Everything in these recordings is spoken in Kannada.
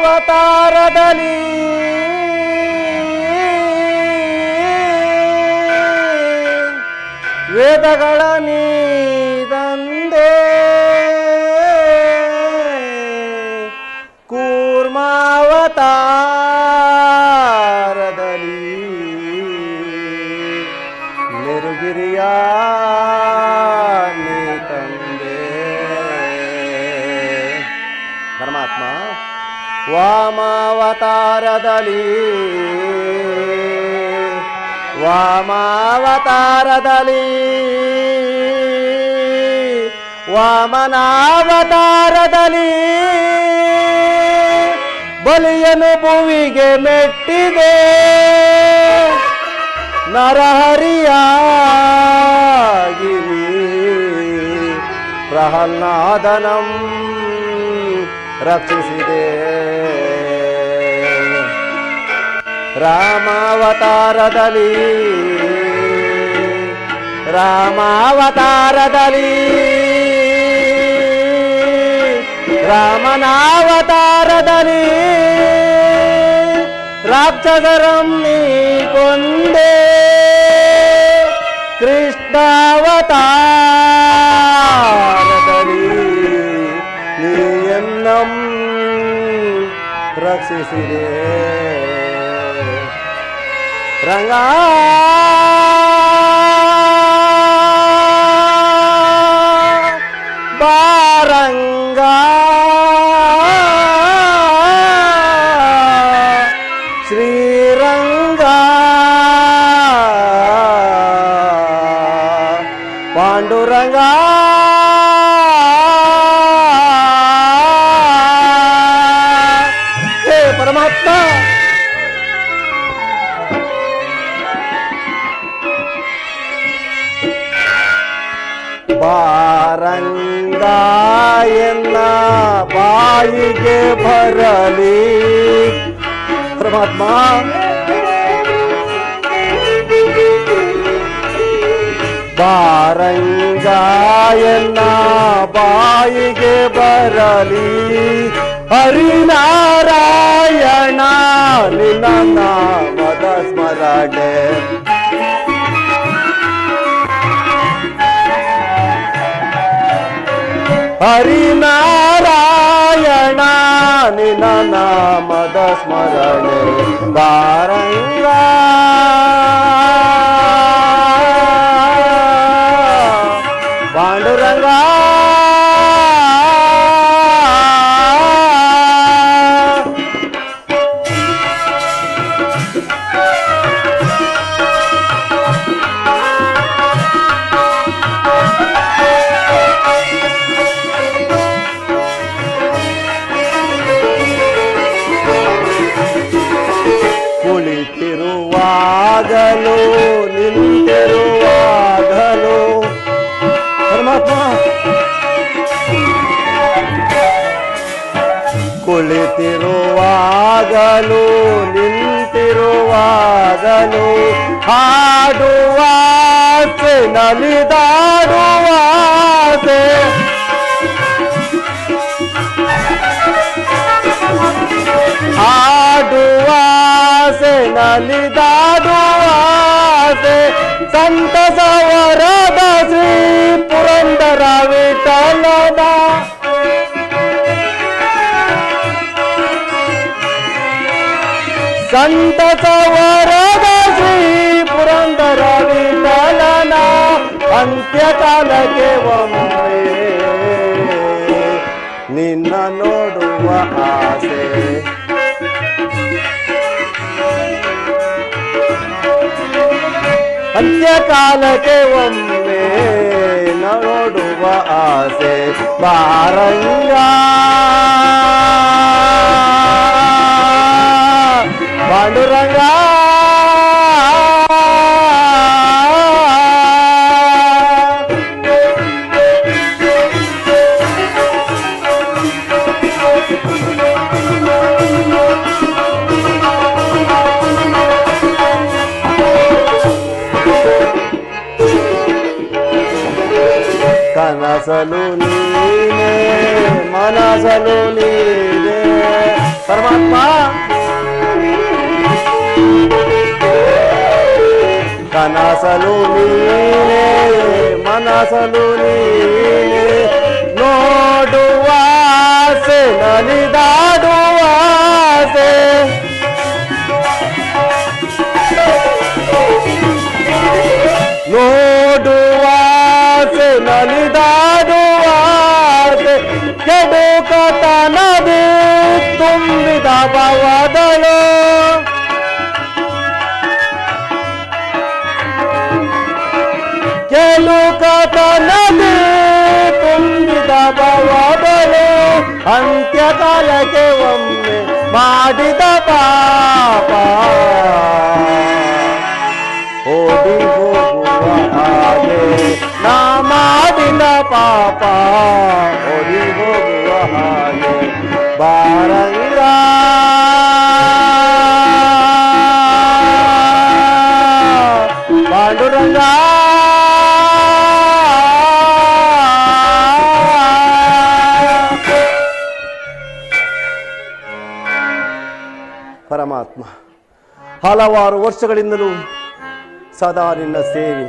ಮತ್ಸಾವತಾರದಲ್ಲಿ ವೇದಗಳ ನೀದಂದೆ ಕೂರ್ಮಾವತಾರದಲ್ಲಿ ಮೆರುಗಿರಿಯ ನೀ ತಂದೆ. ಪರಮಾತ್ಮ ವಾಮಾವತಾರದಲ್ಲಿ ವಾಮನಾವತಾರದಲ್ಲಿ ಬಲಿಯನು ಭುವಿಗೆ ಮೆಟ್ಟಿದೆ ನರಹರಿಯಾಗಿ ಪ್ರಹ್ಲಾದನಂ ರಕ್ಷಿಸಿದೆ. ರಾಮಾವತಾರದಲ್ಲಿ ರಾಮನಾವತಾರದಲ್ಲಿ ರಾಕ್ಷಸರಂ ನೀ ಕೊಂದೆ ಕೃಷ್ಣಾವತಾರದಲ್ಲಿ ನೀ ಎನ್ನಂ ರಕ್ಷಿಸಿದೆ. ರಂಗ ಬಾರಂಗ ಶ್ರೀರಂಗ ಪಾಂಡುರಂಗ ಹೇ ಪರಮಾತ್ಮ ಬಾರಂಗ ಎನ್ನ ಬಾಯಿಗೆ ಬರಲಿ. ಪರಮಾತ್ಮ ಬಾರಂಗ ಎನ್ನ ಬಾಯಿಗೆ ಬರಲಿ. ಹರಿನಾರಾಯಣ ನಿನ್ನ ನಾಮದ ಸ್ಮರಣೆ ಹರಿನಾರಾಯಣ ನಿನ್ನ ನಾಮದ ಸ್ಮರಣೆ ಬಾರಂಗ ಪಾಂಡುರಂಗ ಕುಳಿತಿರುವಾಗಲೂ ನಿಂತಿರುವಾಗಲೂ ಪರಮಾತ್ಮ ಕುಳಿತಿರುವಾಗಲೂ ನಿಂತಿರುವಾಗಲೂ ಹಾಡುವಾಸೆ ನಲಿದಾಡುವಾಸೆ ಹಾಡುವಾಸೆ ನಲಿದಾಡುವಾಸೆ ಸಂತಸವರದ ಶ್ರೀ ಪುರಂದರ ವಿಠಲದ ಸಂತಸವರದ ಶ್ರೀ ಪುರಂದರ ವಿಠಲನ ಅಂತ್ಯಕಾಲಕ್ಕೆ ಒಮ್ಮೆ ನಿನ್ನ ನೋಡುವ ಆಸೆ. ಅಂತ್ಯಕಾಲಕ್ಕೆ ಒಮ್ಮೆ ನೋಡುವ ಆಸೆ ಬಾರಂಗ ಪಾಂಡುರಂಗ ಕನಸಲು ನೀನೆ ಮನಸಲು ನೀನೆ ಪರಮಾತ್ಮ ಕನಸಲು ನೀನೇ ಮನಸಲು ನೀನೇ ನೋಡುವ ಆಸೆ ನಲಿದಾಡುವ ಆಸೆ ನೋಡುವ ಆಸೆ ನಲಿದಾಡುವ ಆಸೆ ಕೆಡುಕತನದಿ ತುಂಬಿದ ಭವದಳು ಕೆಡುಕತನದಿ ತುಂಬಿದ ಭವದಳು ಅಂತ್ಯಕಾಲಕ್ಕೆ ಒಮ್ಮೆ ಮಾಡಿದ ಪಾಪ ಓಡಿ ಹೋಗುವ ಹಾಗೆ ನಾ ಮಾಡಿದ ಪಾಪ ಓಡಿ ಹೋಗುವ ಹಾಗೆ ಬಾರಂಗ ಪಾಂಡುರಂಗ ಪರಮಾತ್ಮ ಹಲವಾರು ವರ್ಷಗಳಿಂದಲೂ ಸದಾ ನಿನ್ನ ಸೇವೆ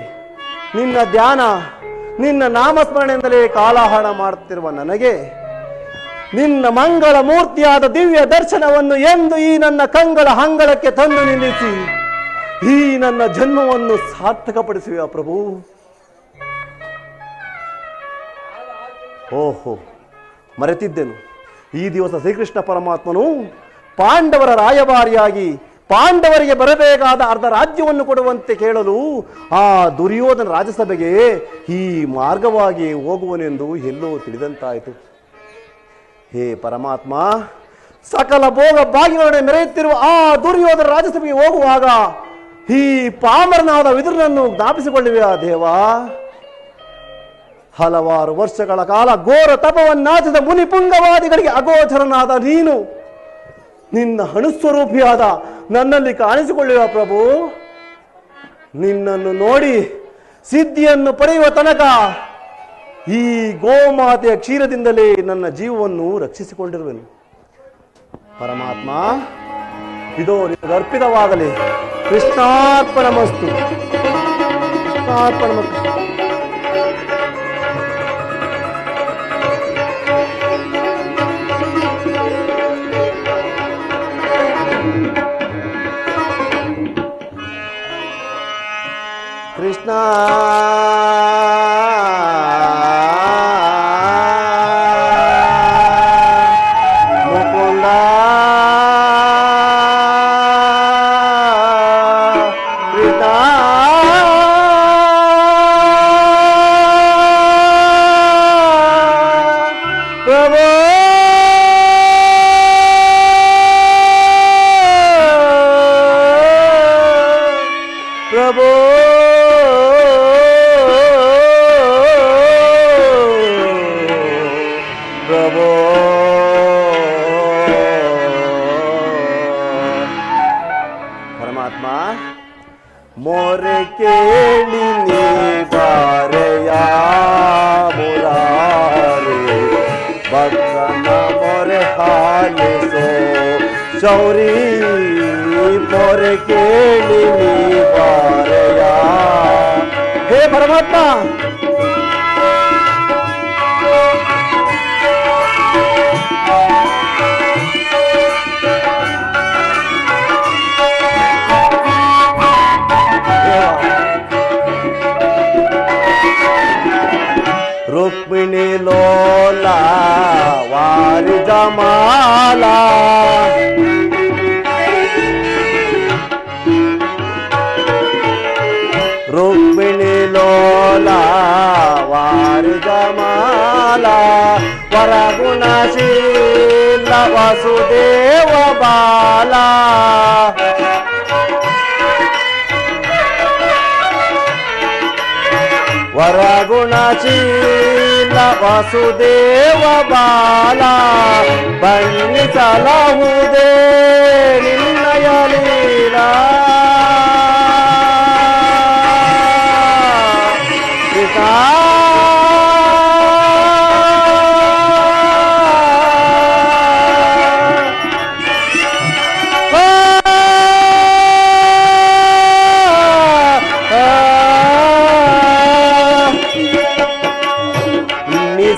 ನಿನ್ನ ಧ್ಯಾನ ನಿನ್ನ ನಾಮಸ್ಮರಣೆಯಿಂದಲೇ ಕಾಲಹರಣ ಮಾಡುತ್ತಿರುವ ನನಗೆ ನಿನ್ನ ಮಂಗಳ ಮೂರ್ತಿಯಾದ ದಿವ್ಯ ದರ್ಶನವನ್ನು ಎಂದು ಈ ನನ್ನ ಕಂಗಳ ಹಂಗಳಕ್ಕೆ ತಂದು ನಿಲ್ಲಿಸಿ ಈ ನನ್ನ ಜನ್ಮವನ್ನು ಸಾರ್ಥಕಪಡಿಸುವ ಪ್ರಭು. ಓಹೋ, ಮರೆತಿದ್ದೆನು. ಈ ದಿವಸ ಶ್ರೀಕೃಷ್ಣ ಪರಮಾತ್ಮನು ಪಾಂಡವರ ರಾಯಭಾರಿಯಾಗಿ ಪಾಂಡವರಿಗೆ ಬರಬೇಕಾದ ಅರ್ಧ ರಾಜ್ಯವನ್ನು ಕೊಡುವಂತೆ ಕೇಳಲು ಆ ದುರ್ಯೋಧನ ರಾಜಸಭೆಗೆ ಈ ಮಾರ್ಗವಾಗಿ ಹೋಗುವನೆಂದು ಎಲ್ಲೋ ತಿಳಿದಂತಾಯಿತು. ಹೇ ಪರಮಾತ್ಮ, ಸಕಲ ಭೋಗ ಭಾಗ್ಯಗಳೊಡನೆ ಮೆರೆಯುತ್ತಿರುವ ಆ ದುರ್ಯೋಧನ ರಾಜಸಭೆಗೆ ಹೋಗುವಾಗ ಈ ಪಾಮರನಾದ ವಿದುರನನ್ನು ಜ್ಞಾಪಿಸಿಕೊಳ್ಳುವೆಯಾ ದೇವಾ? ಹಲವಾರು ವರ್ಷಗಳ ಕಾಲ ಘೋರ ತಪವನ್ನಾಚರಿಸಿದ ಮುನಿಪುಂಗವಾದಿಗಳಿಗೆ ಅಗೋಚರನಾದ ನೀನು ನಿನ್ನ ಅಣುಸ್ವರೂಪಿಯಾದ ನನ್ನಲ್ಲಿ ಕಾಣಿಸಿಕೊಳ್ಳುವ ಪ್ರಭು. ನಿನ್ನನ್ನು ನೋಡಿ ಸಿದ್ಧಿಯನ್ನು ಪಡೆಯುವ ತನಕ ಈ ಗೋಮಾತೆಯ ಕ್ಷೀರದಿಂದಲೇ ನನ್ನ ಜೀವವನ್ನು ರಕ್ಷಿಸಿಕೊಂಡಿರುವೆನು. ಪರಮಾತ್ಮ, ಇದೋ ನಿನಗೆ ಅರ್ಪಿತವಾಗಲಿ. ಕೃಷ್ಣಾರ್ಪಣಮಸ್ತು. ಕೃಷ್ಣಾರ್ಪಣಮಸ್ತು. ಕೃಷ್ಣ ಮುಕುಂದ ಕೃಷ್ಣ ಪ್ರಭು ಪ್ರಭು ಪ್ರಭೋ. ಪರಮಾತ್ಮ, ಮೋರೆ ಕೇಳಿ ನೀ ಬಾರೆಯ ಮುರಾರಿ ಭಕ್ತನ ಮೊರೆ ಹಾಲಿಸೋ ಶೌರಿ. ಮೊರೆ ಕೇಳಿ ನೀ ಬಾರೆಯ. ಹೇ ಪರಮಾತ್ಮ, ರುಕ್ಮಿಣಿ ಲೋಲ ವಾರಿ ಜಮಾಲ ರುಕ್ಮಿಣಿ ಲೋಲ ವಾರಿ ಜಮಾಲ ವರಗುಣಶೀಲ ವಸುದೇವ ಬಾಲ. ವರಗುಣಶೀಲ ವಸುದೇವ ಬಾಲ ಬಣ್ಣಿಸಲಹುದೇ ನಿನ್ನಯ ಲೀಲಾ.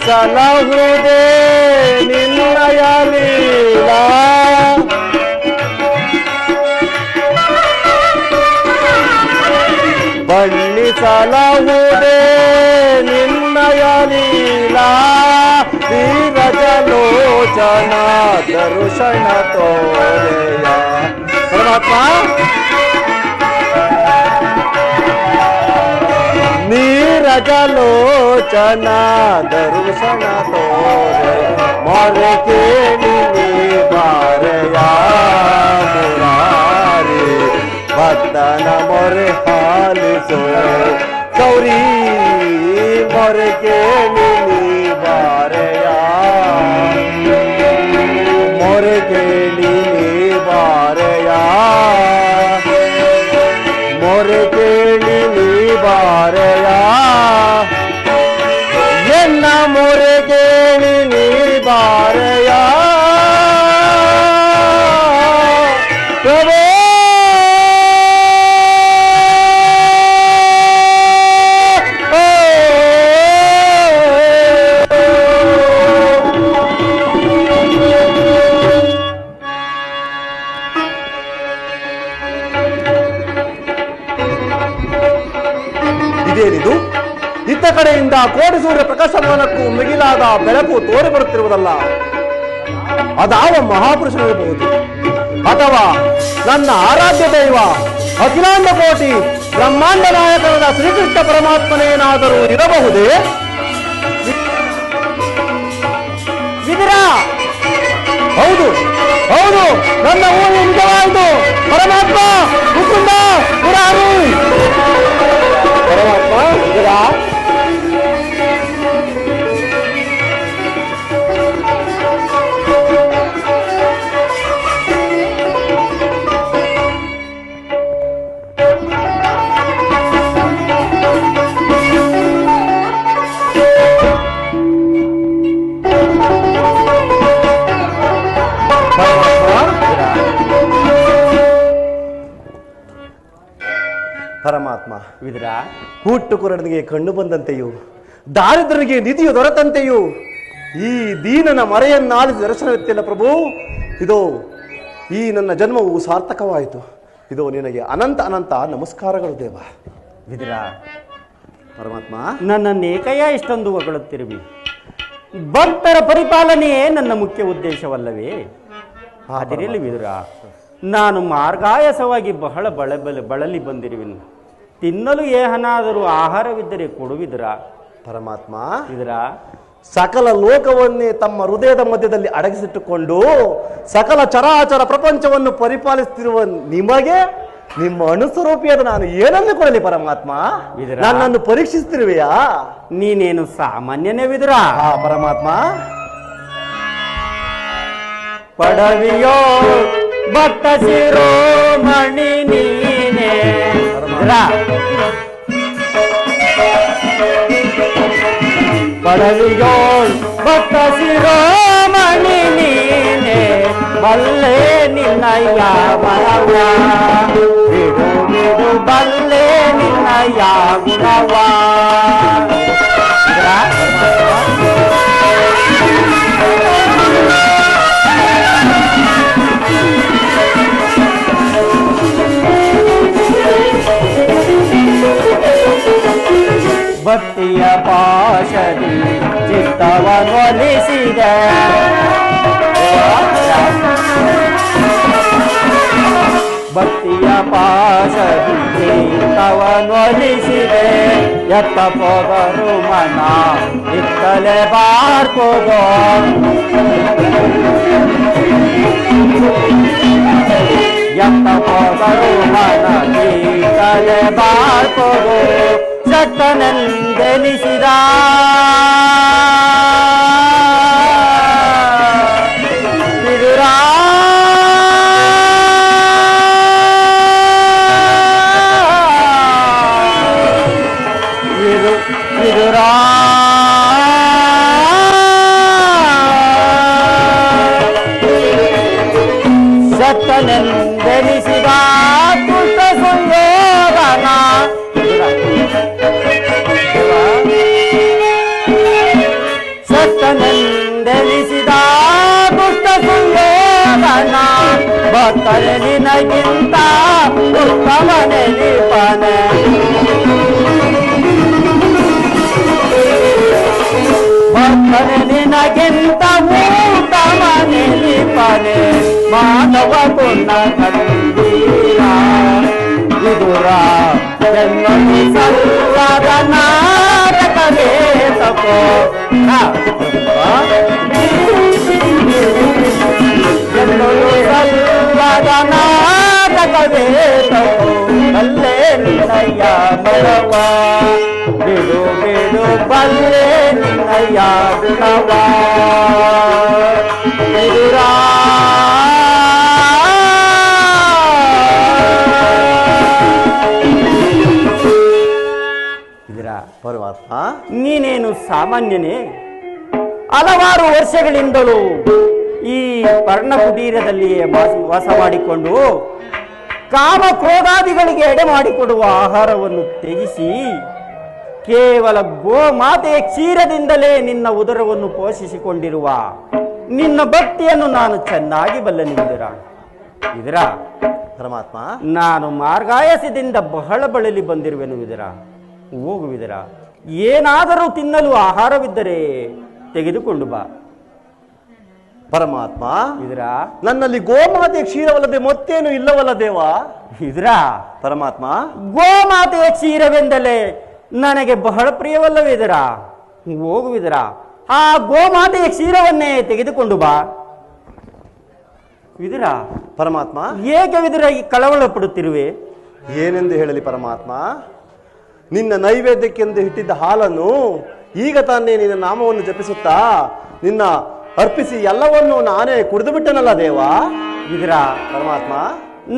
ಸಲಹುದೇ ನಿನ್ನಯ ಲೀಲಾ ಬಣ್ಣಿಸಲಹುದೇ ನಿನ್ನಯ ಲೀಲಾ ವಿರಜಲೋಚನ ದರ್ಶನ ತೋರೆಯ ಪರಮಾತ್ಮ ನೀರಜಲೋಚನ ದರ್ಶನ ತೋರೆ ಮೊರೆ ಕೇಳಿ ಬಾರೆಯ ಮುರಾರಿ ಭಕ್ತನ ಮೊರೆ ಹಾಲಿಸೋ ಗೌರಿ ಮೊರೆ ಕೇಳಿ ಬಾರೆಯ ಮೊರೆ ಕೇಳಿ ಬಾರೆಯ ಮೊರೆ ಕೇಳಿ ಬಾರೆಯ ಎನ್ನ ಮೊರೆ ಕೇಳಿ ಬಾರೆಯ ಪ್ರಭೋ ಇದೇನಿದು? ಇತ್ತ ಕಡೆಯಿಂದ ಕೋಟಿ ಸೂರ್ಯ ಪ್ರಕಾಶಮಾನಕ್ಕೂ ಮಿಗಿಲಾದ ಬೆಳಕು ತೋರಿ ಬರುತ್ತಿರುವುದಲ್ಲ. ಅದಾವ ಮಹಾಪುರುಷನಿರಬಹುದು, ಅಥವಾ ನನ್ನ ಆರಾಧ್ಯ ದೈವ ಅಖಿಲಾಂಡ ಕೋಟಿ ಬ್ರಹ್ಮಾಂಡ ನಾಯಕನಾದ ಶ್ರೀಕೃಷ್ಣ ಪರಮಾತ್ಮನೇನಾದರೂ ಇರಬಹುದೇ? ವಿದುರ, ಹೌದು ಹೌದು, ನನ್ನ ಊರು ನಿಜವಾಯಿತು. ಪರಮಾತ್ಮ ಮುಕುಂದ ಮುರಾರಿ. ಪರಮಾತ್ಮ ವಿದುರ, ಪರಮಾತ್ಮ ವಿದುರ, ಹುಟ್ಟು ಕುರಡನಿಗೆ ಕಣ್ಣು ಬಂದಂತೆಯೂ ದಾರಿದ್ರನಿಗೆ ನಿಧಿಯು ದೊರೆತಂತೆಯೂ ಈ ದೀನನ ಮರೆಯನ್ನಾಲಿಸಿ ದರ್ಶನವೆತ್ತಿಲ್ಲ ಪ್ರಭು. ಇದೋ ಈ ನನ್ನ ಜನ್ಮವು ಸಾರ್ಥಕವಾಯಿತು. ಇದೋ ನಿನಗೆ ಅನಂತ ಅನಂತ ನಮಸ್ಕಾರಗಳು ದೇವ. ವಿದುರ, ಪರಮಾತ್ಮ, ನನ್ನನ್ನೇಕಯ್ಯ ಇಷ್ಟೊಂದು ಹೊಗಳುತ್ತಿರುವಿ. ಭಕ್ತರ ಪರಿಪಾಲನೆಯೇ ನನ್ನ ಮುಖ್ಯ ಉದ್ದೇಶವಲ್ಲವೇ? ಅದರಲ್ಲಿ ವಿದುರ, ನಾನು ಮಾರ್ಗಾಯಸವಾಗಿ ಬಹಳ ಬಳಲಿ ಬಂದಿರುವೆನು. ತಿನ್ನಲು ಏನಾದರೂ ಆಹಾರವಿದ್ದರೆ ಕೊಡುವಿದುರ. ಪರಮಾತ್ಮ ವಿದುರ, ಸಕಲ ಲೋಕವನ್ನೇ ತಮ್ಮ ಹೃದಯದ ಮಧ್ಯದಲ್ಲಿ ಅಡಗಿಸಿಟ್ಟುಕೊಂಡು ಸಕಲ ಚರಾಚರ ಪ್ರಪಂಚವನ್ನು ಪರಿಪಾಲಿಸುತ್ತಿರುವ ನಿಮಗೆ ನಿಮ್ಮ ಅನುಸ್ವರೂಪಿಯಾದ ನಾನು ಏನನ್ನು ಕೊಡಲಿ ಪರಮಾತ್ಮ? ನನ್ನನ್ನು ಪರೀಕ್ಷಿಸುತ್ತಿರುವೆಯಾ? ನೀನೇನು ಸಾಮಾನ್ಯನೇ ವಿದುರ? ಪರಮಾತ್ಮ, ಪಡವಿಯೋ ಭಕ್ತ ಶಿರೋಮಣಿ ನೀನೇ. ಪಡವಿಯೋಳ್ ಭಕ್ತ ಶಿರೋಮಣಿ ನೀನೆ, ಬಲ್ಲೆ ನಿನ್ನಯ್ಯ ಮನವ ಬಿಡು ಬಿಡು, ಬಲ್ಲೆ ನಿನ್ನಯ್ಯ ಗುಣವ. ಭಕ್ತಿಯ ಪಾಶದಿ ಚಿತ್ತವನ್ನೊಲಿಸಿದೆ, ಭಕ್ತಿಯ ಪಾಶದಿ ಚಿತ್ತವನ್ನೊಲಿಸಿದೆ. ಎತ್ತ ಪೋದರು ಮನ ಇತ್ತಲೆ ಬಾರ್ಕೋದು, ಎತ್ತ ಪೋದರು ಮನ ಇತ್ತಲೆ ಬಾರ್ಕೋದು. ಚಟ್ಟನೆಂದೆನಿಸಿದ ವಿದುರ, ವಿದುರ, ಚಟ್ಟನೆಂದೆನಿಸಿದ ತುಷ್ಟ ಸಂಯೋಗನ. ಕಷ್ಟನೆಂದೆನಿಸಿದ ದುಷ್ಟ ಸುಯೋಧನ ಭಕ್ತರೆ ನಿನಗಿಂತ ಉತ್ತಮನೆನಿಪನೆ ಭಕ್ತರೆ ನಿನಗಿಂತ ಉತ್ತಮನೆನಿಪನೆ ಮಾನವ ಪುಣ್ಯ ಕಂದೀರ ವಿದುರ ಜನ್ಮವು ಸಲ್ಲದ ನಾಟಕವೇ ತಪೋ ಜನ್ಮವು ಸಲ್ಲದ ನಾಟಕವೇ ತಪೋ ಅಲ್ಲೇ ನಿನ್ನಯ್ಯ ಬರವ ಬಿಡು ಬಿಡು ಬಲ್ಲೆ ನಿನ್ನಯ್ಯ ಗುಣವ ವಿದುರ ಪರಮಾತ್ಮ, ನೀನೇನು ಸಾಮಾನ್ಯನೇ? ಹಲವಾರು ವರ್ಷಗಳಿಂದಲೂ ಈ ಪರ್ಣಕುಟೀರದಲ್ಲಿಯೇ ವಾಸ ಮಾಡಿಕೊಂಡು ಕಾಮ ಕ್ರೋಧಾದಿಗಳಿಗೆ ಎಡೆ ಮಾಡಿಕೊಡುವ ಆಹಾರವನ್ನು ತ್ಯಜಿಸಿ ಕೇವಲ ಗೋಮಾತೆಯ ಕ್ಷೀರದಿಂದಲೇ ನಿನ್ನ ಉದರವನ್ನು ಪೋಷಿಸಿಕೊಂಡಿರುವ ನಿನ್ನ ಭಕ್ತಿಯನ್ನು ನಾನು ಚೆನ್ನಾಗಿ ಬಲ್ಲೆನು ವಿದುರ. ಪರಮಾತ್ಮ, ನಾನು ಮಾರ್ಗಾಯಸದಿಂದ ಬಹಳ ಬಳಲಿ ಬಂದಿರುವೆನು ವಿದುರ. ಹೋಗುವಿದರ ಏನಾದರೂ ತಿನ್ನಲು ಆಹಾರವಿದ್ದರೆ ತೆಗೆದುಕೊಂಡು ಬಾ. ಪರಮಾತ್ಮ, ಇದರ ನನ್ನಲ್ಲಿ ಗೋಮಾತೆಯ ಕ್ಷೀರವಲ್ಲದೆ ಮತ್ತೇನು ಇಲ್ಲವಲ್ಲ ದೇವ? ಇದರ ಪರಮಾತ್ಮ, ಗೋಮಾತೆಯ ಕ್ಷೀರವೆಂದಲೇ ನನಗೆ ಬಹಳ ಪ್ರಿಯವಲ್ಲವಿದರ. ಹೋಗುವಿದರ ಆ ಗೋಮಾತೆಯ ಕ್ಷೀರವನ್ನೇ ತೆಗೆದುಕೊಂಡು ಬಾ ವಿದುರ. ಪರಮಾತ್ಮ, ಏಕೆ ವಿದುರ ಈ ಕಳವಳ ಪಡುತ್ತಿರುವೆ? ಏನೆಂದು ಹೇಳಲಿ ಪರಮಾತ್ಮ? ನಿನ್ನ ನೈವೇದ್ಯಕ್ಕೆಂದು ಇಟ್ಟಿದ್ದ ಹಾಲನ್ನು ಈಗ ತಾನೇ ನಿನ್ನ ನಾಮವನ್ನು ಜಪಿಸುತ್ತಾ ನಿನ್ನ ಅರ್ಪಿಸಿ ಎಲ್ಲವನ್ನು ನಾನೇ ಕುಡಿದು ಬಿಟ್ಟನಲ್ಲ ದೇವ. ಇದರ ಪರಮಾತ್ಮ,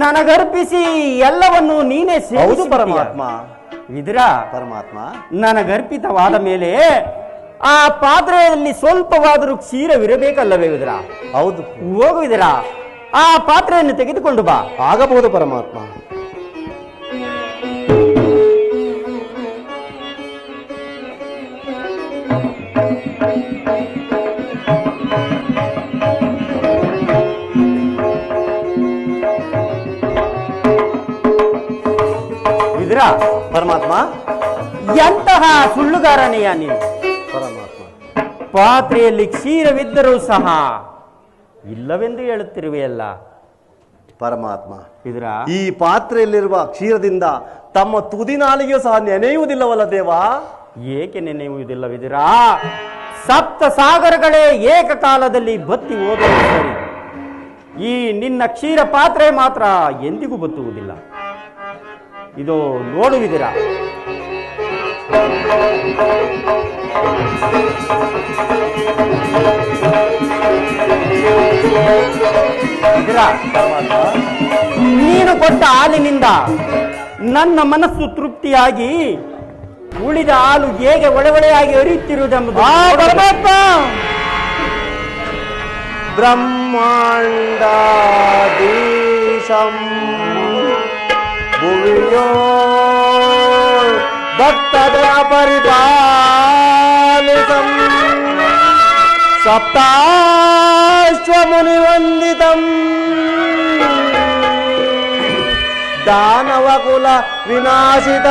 ನನಗರ್ಪಿಸಿ ಎಲ್ಲವನ್ನು ನೀನೇ ಹೌದು ಪರಮಾತ್ಮ. ವಿದುರ, ಪರಮಾತ್ಮ, ನನಗರ್ಪಿತವಾದ ಮೇಲೆ ಆ ಪಾತ್ರೆಯಲ್ಲಿ ಸ್ವಲ್ಪವಾದರೂ ಕ್ಷೀರವಿರಬೇಕಲ್ಲವೇ ವಿದುರ? ಹೌದು. ಹೋಗು ವಿದುರ, ಆ ಪಾತ್ರೆಯನ್ನು ತೆಗೆದುಕೊಂಡು ಬಾ. ಆಗಬಹುದು ಪರಮಾತ್ಮ. ವಿದುರ, ಪರಮಾತ್ಮ, ಎಂತಹ ಸುಳ್ಳುಗಾರನೆಯ ನೀನು? ಪರಮಾತ್ಮ, ಪಾತ್ರೆಯಲ್ಲಿ ಕ್ಷೀರವಿದ್ದರೂ ಸಹ ಇಲ್ಲವೆಂದು ಹೇಳುತ್ತಿರುವೆಯಲ್ಲ. ಪರಮಾತ್ಮ, ವಿದುರ, ಈ ಪಾತ್ರೆಯಲ್ಲಿರುವ ಕ್ಷೀರದಿಂದ ತಮ್ಮ ತುದಿನಾಲಿಗೆಯೂ ಸಹ ನೆನೆಯುವುದಿಲ್ಲವಲ್ಲ ದೇವ? ಏಕೆ ನೆನೆಯುವುದಿಲ್ಲ ವಿದುರ? ಸಪ್ತ ಸಾಗರಗಳೇ ಏಕಕಾಲದಲ್ಲಿ ಬತ್ತಿ ಹೋದರೂ ಸರಿ, ಈ ನಿನ್ನ ಕ್ಷೀರ ಪಾತ್ರೆ ಮಾತ್ರ ಎಂದಿಗೂ ಬತ್ತುವುದಿಲ್ಲ. ಇದು ನೋಡುವಿದಿರ. ನೀನು ಕೊಟ್ಟ ಹಾಲಿನಿಂದ ನನ್ನ ಮನಸ್ಸು ತೃಪ್ತಿಯಾಗಿ ಉಳಿದ ಹಾಲು ಹೇಗೆ ಒಳವಳೆಯಾಗಿ ಹರಿಯುತ್ತಿರುವುದೆಂಬುದು ಬ್ರಹ್ಮಾಂಡಾಧೀಶಂ ಭುವಿಯೋ ಭಕ್ತದ ಪರಿಪಾಲಿತಂ ಸಪ್ತಾಶ್ವಮುನಿವಂದಿತಂ ದಾನವಕುಲ ವಿನಾಶಿತ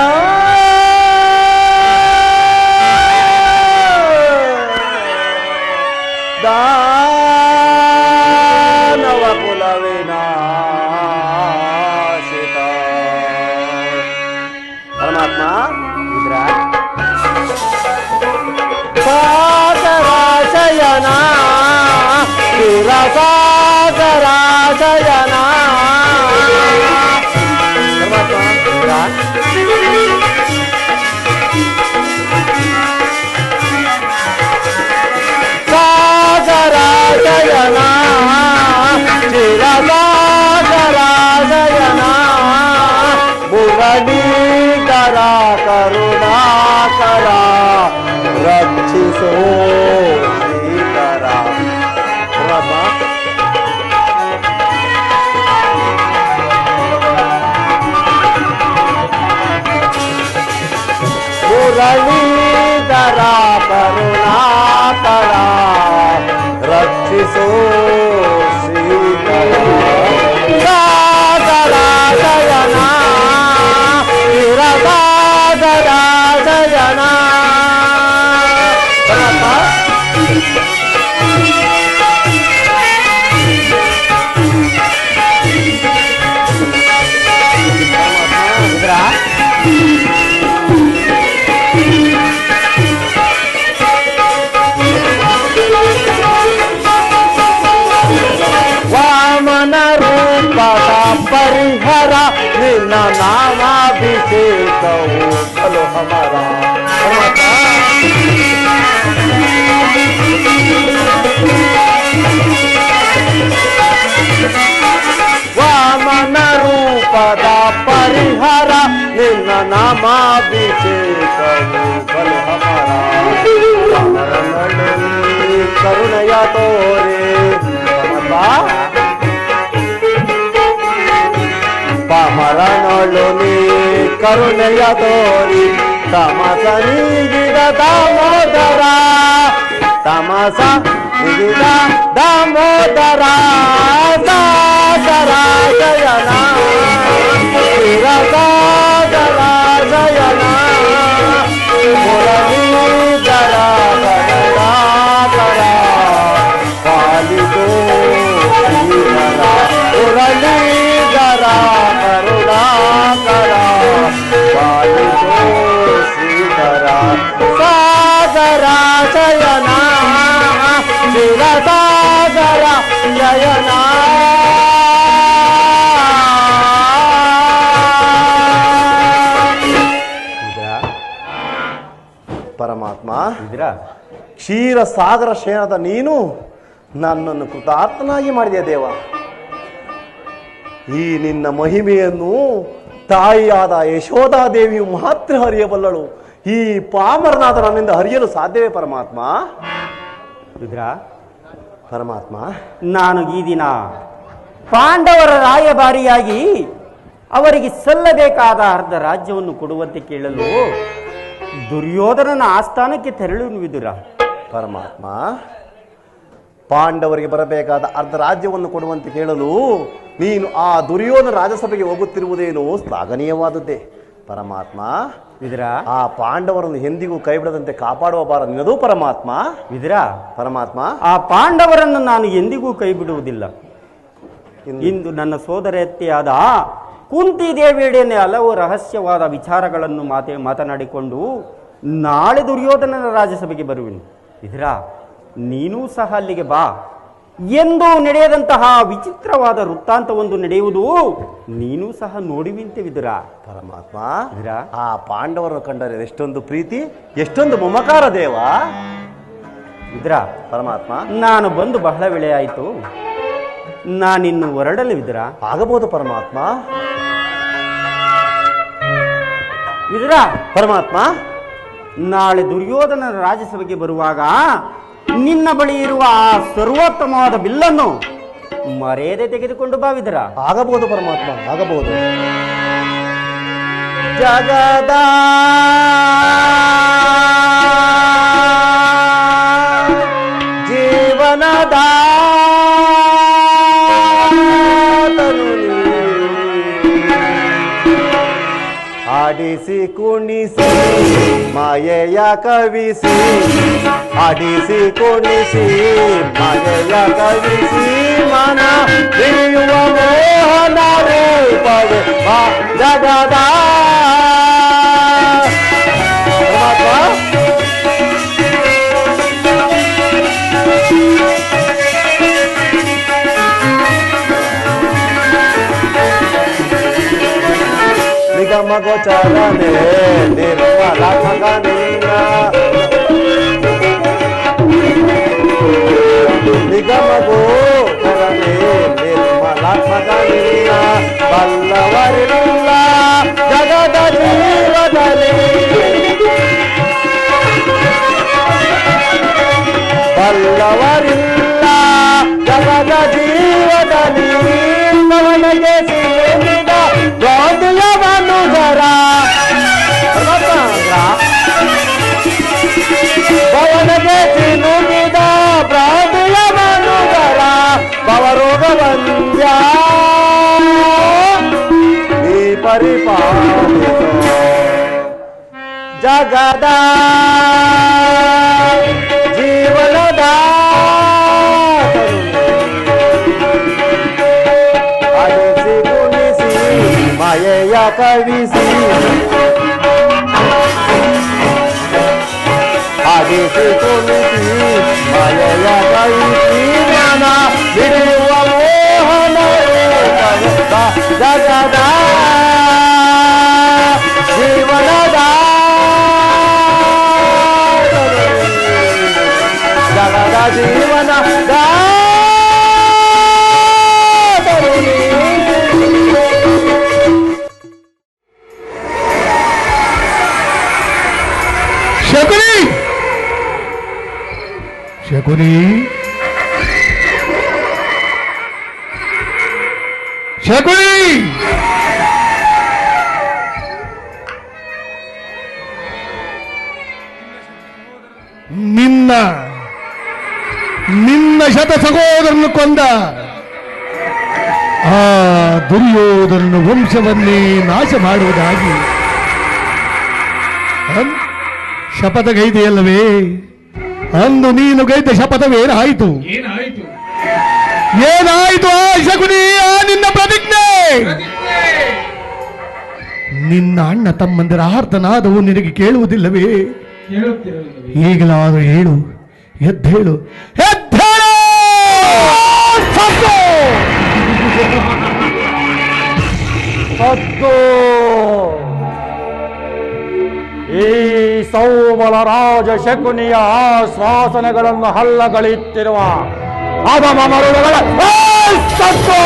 ದಾನವಕುಲ ವಿನಾಶಿತ. ಪರಮಾತ್ಮ, ಸಾಗರಾಶಯನ ಸಾಗರಾಶಯನ ಸಾಗರಾಶಯನ ಚಿರಸಾಗರಾಶಯನ ಮುರಳೀಕರ ಕರುಣಾಕರ ರಕ್ಷಿಸೋ ಶ್ರೀಕರ. ಪಾಲಿಸೋ ಶ್ರೀಧರ ಸಾಗರ ಶಯನ ಸಾಗರ ಶಯನ ವಾಮನ ರೂಪದ ಪರಿಹರ ನಿನ್ನ ನಾಮಾಭಿಷೇಕವು ಚಲೋ ಹಮರ ವಾಮನ ರೂಪದ ಪರಿಹರ ನಿನ್ನ ನಾಮಾಭಿಷೇಕವು ಚಲೋ ಹಮರ ಕರುಣೆಯ ತೋರೆ ಪಾಮರನೊಳು ನೀ ಕರುಣೆಯ ತೋರಿ ತಮಸ ನೀಗಿದ ದಾಮೋದರ ತಮಸ ನೀಗಿದ ದಾಮೋದರ ಸಾಗರ ಶಯನ ಸಾಗರ ಶಯನ ಮುರಳೀಧರ ಕರುಣಾಕರ ಪಾಲಿಸೋ ಶ್ರೀಧರ ಮುರಳೀಧರ ಕರುಣಾಕರ ಪಾಲಿಸೋ ಶ್ರೀಧರ ಸಾಗರ ಶಯನ ಶಿವ ಸಾಗರ ಶಯನ ಪರಮಾತ್ಮ ಕ್ಷೀರ ಸಾಗರ ಶಯನದ ನೀನು ನನ್ನನ್ನು ಕೃತಾರ್ಥನಾಗಿ ಮಾಡಿದೆಯ ದೇವ. ಈ ನಿನ್ನ ಮಹಿಮೆಯನ್ನು ತಾಯಿಯಾದ ಯಶೋಧಾದೇವಿಯು ಮಾತ್ರ ಹರಿಯಬಲ್ಲಳು. ಈ ಪಾಮರನಾದ ನನ್ನಿಂದ ಹರಿಯಲು ಸಾಧ್ಯವೇ ಪರಮಾತ್ಮ? ಪರಮಾತ್ಮ, ನಾನು ಈ ದಿನ ಪಾಂಡವರ ರಾಯಭಾರಿಯಾಗಿ ಅವರಿಗೆ ಸಲ್ಲಬೇಕಾದ ಅರ್ಧ ರಾಜ್ಯವನ್ನು ಕೊಡುವಂತೆ ಕೇಳಲು ದುರ್ಯೋಧನನ ಆಸ್ಥಾನಕ್ಕೆ ತೆರಳುವುದು ವಿದುರ. ಪರಮಾತ್ಮ, ಪಾಂಡವರಿಗೆ ಬರಬೇಕಾದ ಅರ್ಧ ರಾಜ್ಯವನ್ನು ಕೊಡುವಂತೆ ಕೇಳಲು ನೀನು ಆ ದುರ್ಯೋಧನ ರಾಜಸಭೆಗೆ ಹೋಗುತ್ತಿರುವುದೇನು ಶ್ಲಾಘನೀಯವಾದದ್ದೇ. ಪರಮಾತ್ಮ, ವಿದುರ, ಆ ಪಾಂಡವರನ್ನು ಎಂದಿಗೂ ಕೈಬಿಡದಂತೆ ಕಾಪಾಡುವ ಭಾರ ನಿನ್ನದು ಪರಮಾತ್ಮ. ವಿದುರ, ಪರಮಾತ್ಮ, ಆ ಪಾಂಡವರನ್ನು ನಾನು ಎಂದಿಗೂ ಕೈ ಬಿಡುವುದಿಲ್ಲ. ಇಂದು ನನ್ನ ಸೋದರತೆಯಾದ ಕುಂತಿ ದೇವಿಯೊಡನೆ ಹಲವು ರಹಸ್ಯವಾದ ವಿಚಾರಗಳನ್ನು ಮಾತನಾಡಿಕೊಂಡು ನಾಳೆ ದುರ್ಯೋಧನನ ರಾಜಸಭೆಗೆ ಬರುವೆನು. ವಿದುರ, ನೀನೂ ಸಹ ಅಲ್ಲಿಗೆ ಬಾ. ಎಂದು ನಡೆಯದಂತಹ ವಿಚಿತ್ರವಾದ ವೃತ್ತಾಂತವೊಂದು ನಡೆಯುವುದು ನೀನೂ ಸಹ ನೋಡುವಿಂತೆ ವಿದುರ. ಪರಮಾತ್ಮ, ವಿದುರ, ಆ ಪಾಂಡವರನ್ನು ಕಂಡರೆ ಎಷ್ಟೊಂದು ಪ್ರೀತಿ, ಎಷ್ಟೊಂದು ಮಮಕಾರ ದೇವ. ವಿದುರ, ಪರಮಾತ್ಮ, ನಾನು ಬಂದು ಬಹಳ ವೇಳೆ ಆಯಿತು, ನಾನಿನ್ನು ಹೊರಡಲು ವಿದುರ. ಆಗಬಹುದು ಪರಮಾತ್ಮ. ವಿದುರ, ಪರಮಾತ್ಮ, ನಾಳೆ ದುರ್ಯೋಧನನ ರಾಜಸಭೆಗೆ ಬರುವಾಗ ನಿನ್ನ ಬಳಿ ಇರುವ ಆ ಸರ್ವೋತ್ತಮವಾದ ಬಿಲ್ಲನ್ನು ಮರ್ಯಾದೆ ತೆಗೆದುಕೊಂಡು ಬಾ ವಿದುರ. ಆಗಬಹುದು ಪರಮಾತ್ಮ, ಆಗಬಹುದು. ಜಗದ ಜೀವನದ ಆಡಿಸಿ ಕುಣಿಸಿ ಮಾಯೆಯ ಕವಿಸಿ, ಆಡಿಸಿ ಕುಣಿಸಿ ಮಾಯೆಯ ಕವಿಸಿ, ಮನ ತಿಳಿಯುವ ಮೋಹನ ರೂಪವೇ ಮಾ ಜಗದ. ನಿಗಮ ಗೋಚರನೆ ನಿರ್ಮಲಾತ್ಮಕ ನಿನ್ನ, ನಿಗಮ ಗೋಚರನೆ ನಿರ್ಮಲಾತ್ಮಕ ನಿನ್ನ, ಬಲ್ಲವರಿಲ್ಲ ಜಗದ ಜೀವದಲ್ಲಿ, ಬಲ್ಲವರಿಲ್ಲ ಜಗದ ಜೀವದಲ್ಲಿ, ನನಗೆ ಸಿಕ್ಕಿದ ಗೌಂಡಿಯವನುಗರ ಭವನಗೆ ಸಿಲುಕಿದ ಪ್ರಾದಿಯವನುಗರ ಜಗದ ಜೀವನದ ಅಡಿಸಿ ಗುಣಿಸಿ ಮಾಯೆಯ ಕವಿಸಿ ಅಡಿಸಿ ಕುಣಿಸಿ ಮಾಯೆಯ ಕವಿಸಿ ಜ್ಞಾನ ಬಿಡುವ ಮೋಹನ ಜಗದ ಜೀವನದ ಜಗದ ಜೀವನದ ಶಕುನಿ ಶಕುನಿ ಶಕುನಿ ನಿನ್ನ ನಿನ್ನ ಶತ ಸಹೋದರನು ಕೊಂದ ಆ ದುರ್ಯೋಧನನ ವಂಶವನ್ನೇ ನಾಶ ಮಾಡುವುದಾಗಿ ಶಪಥಗೈದೆಯಲ್ಲವೇ? ಅಂದು ನೀನು ಗೈದ ಶಪಥವೇನಾಯಿತು? ಏನಾಯಿತು ಆ ಶಕುನಿ, ಆ ನಿನ್ನ ಪ್ರತಿಜ್ಞೆ? ನಿನ್ನ ಅಣ್ಣ ತಮ್ಮಂದಿರ ಆರ್ತನಾದವು ನಿನಗೆ ಕೇಳುವುದಿಲ್ಲವೇ? ಈಗಲಾದರೂ ಹೇಳು, ಎದ್ದೇಳು, ಎದ್ದೇಳು! ಹತ್ತು ಈ ಸೌಬಲ ರಾಜ ಶಕುನಿಯ ಶ್ವಾಸನೆಗಳನ್ನು ಹಲ್ಲಗಳಿತ್ತಿರುವ ಅಧಮ ಮರುಳುಗಳ ಸತ್ತು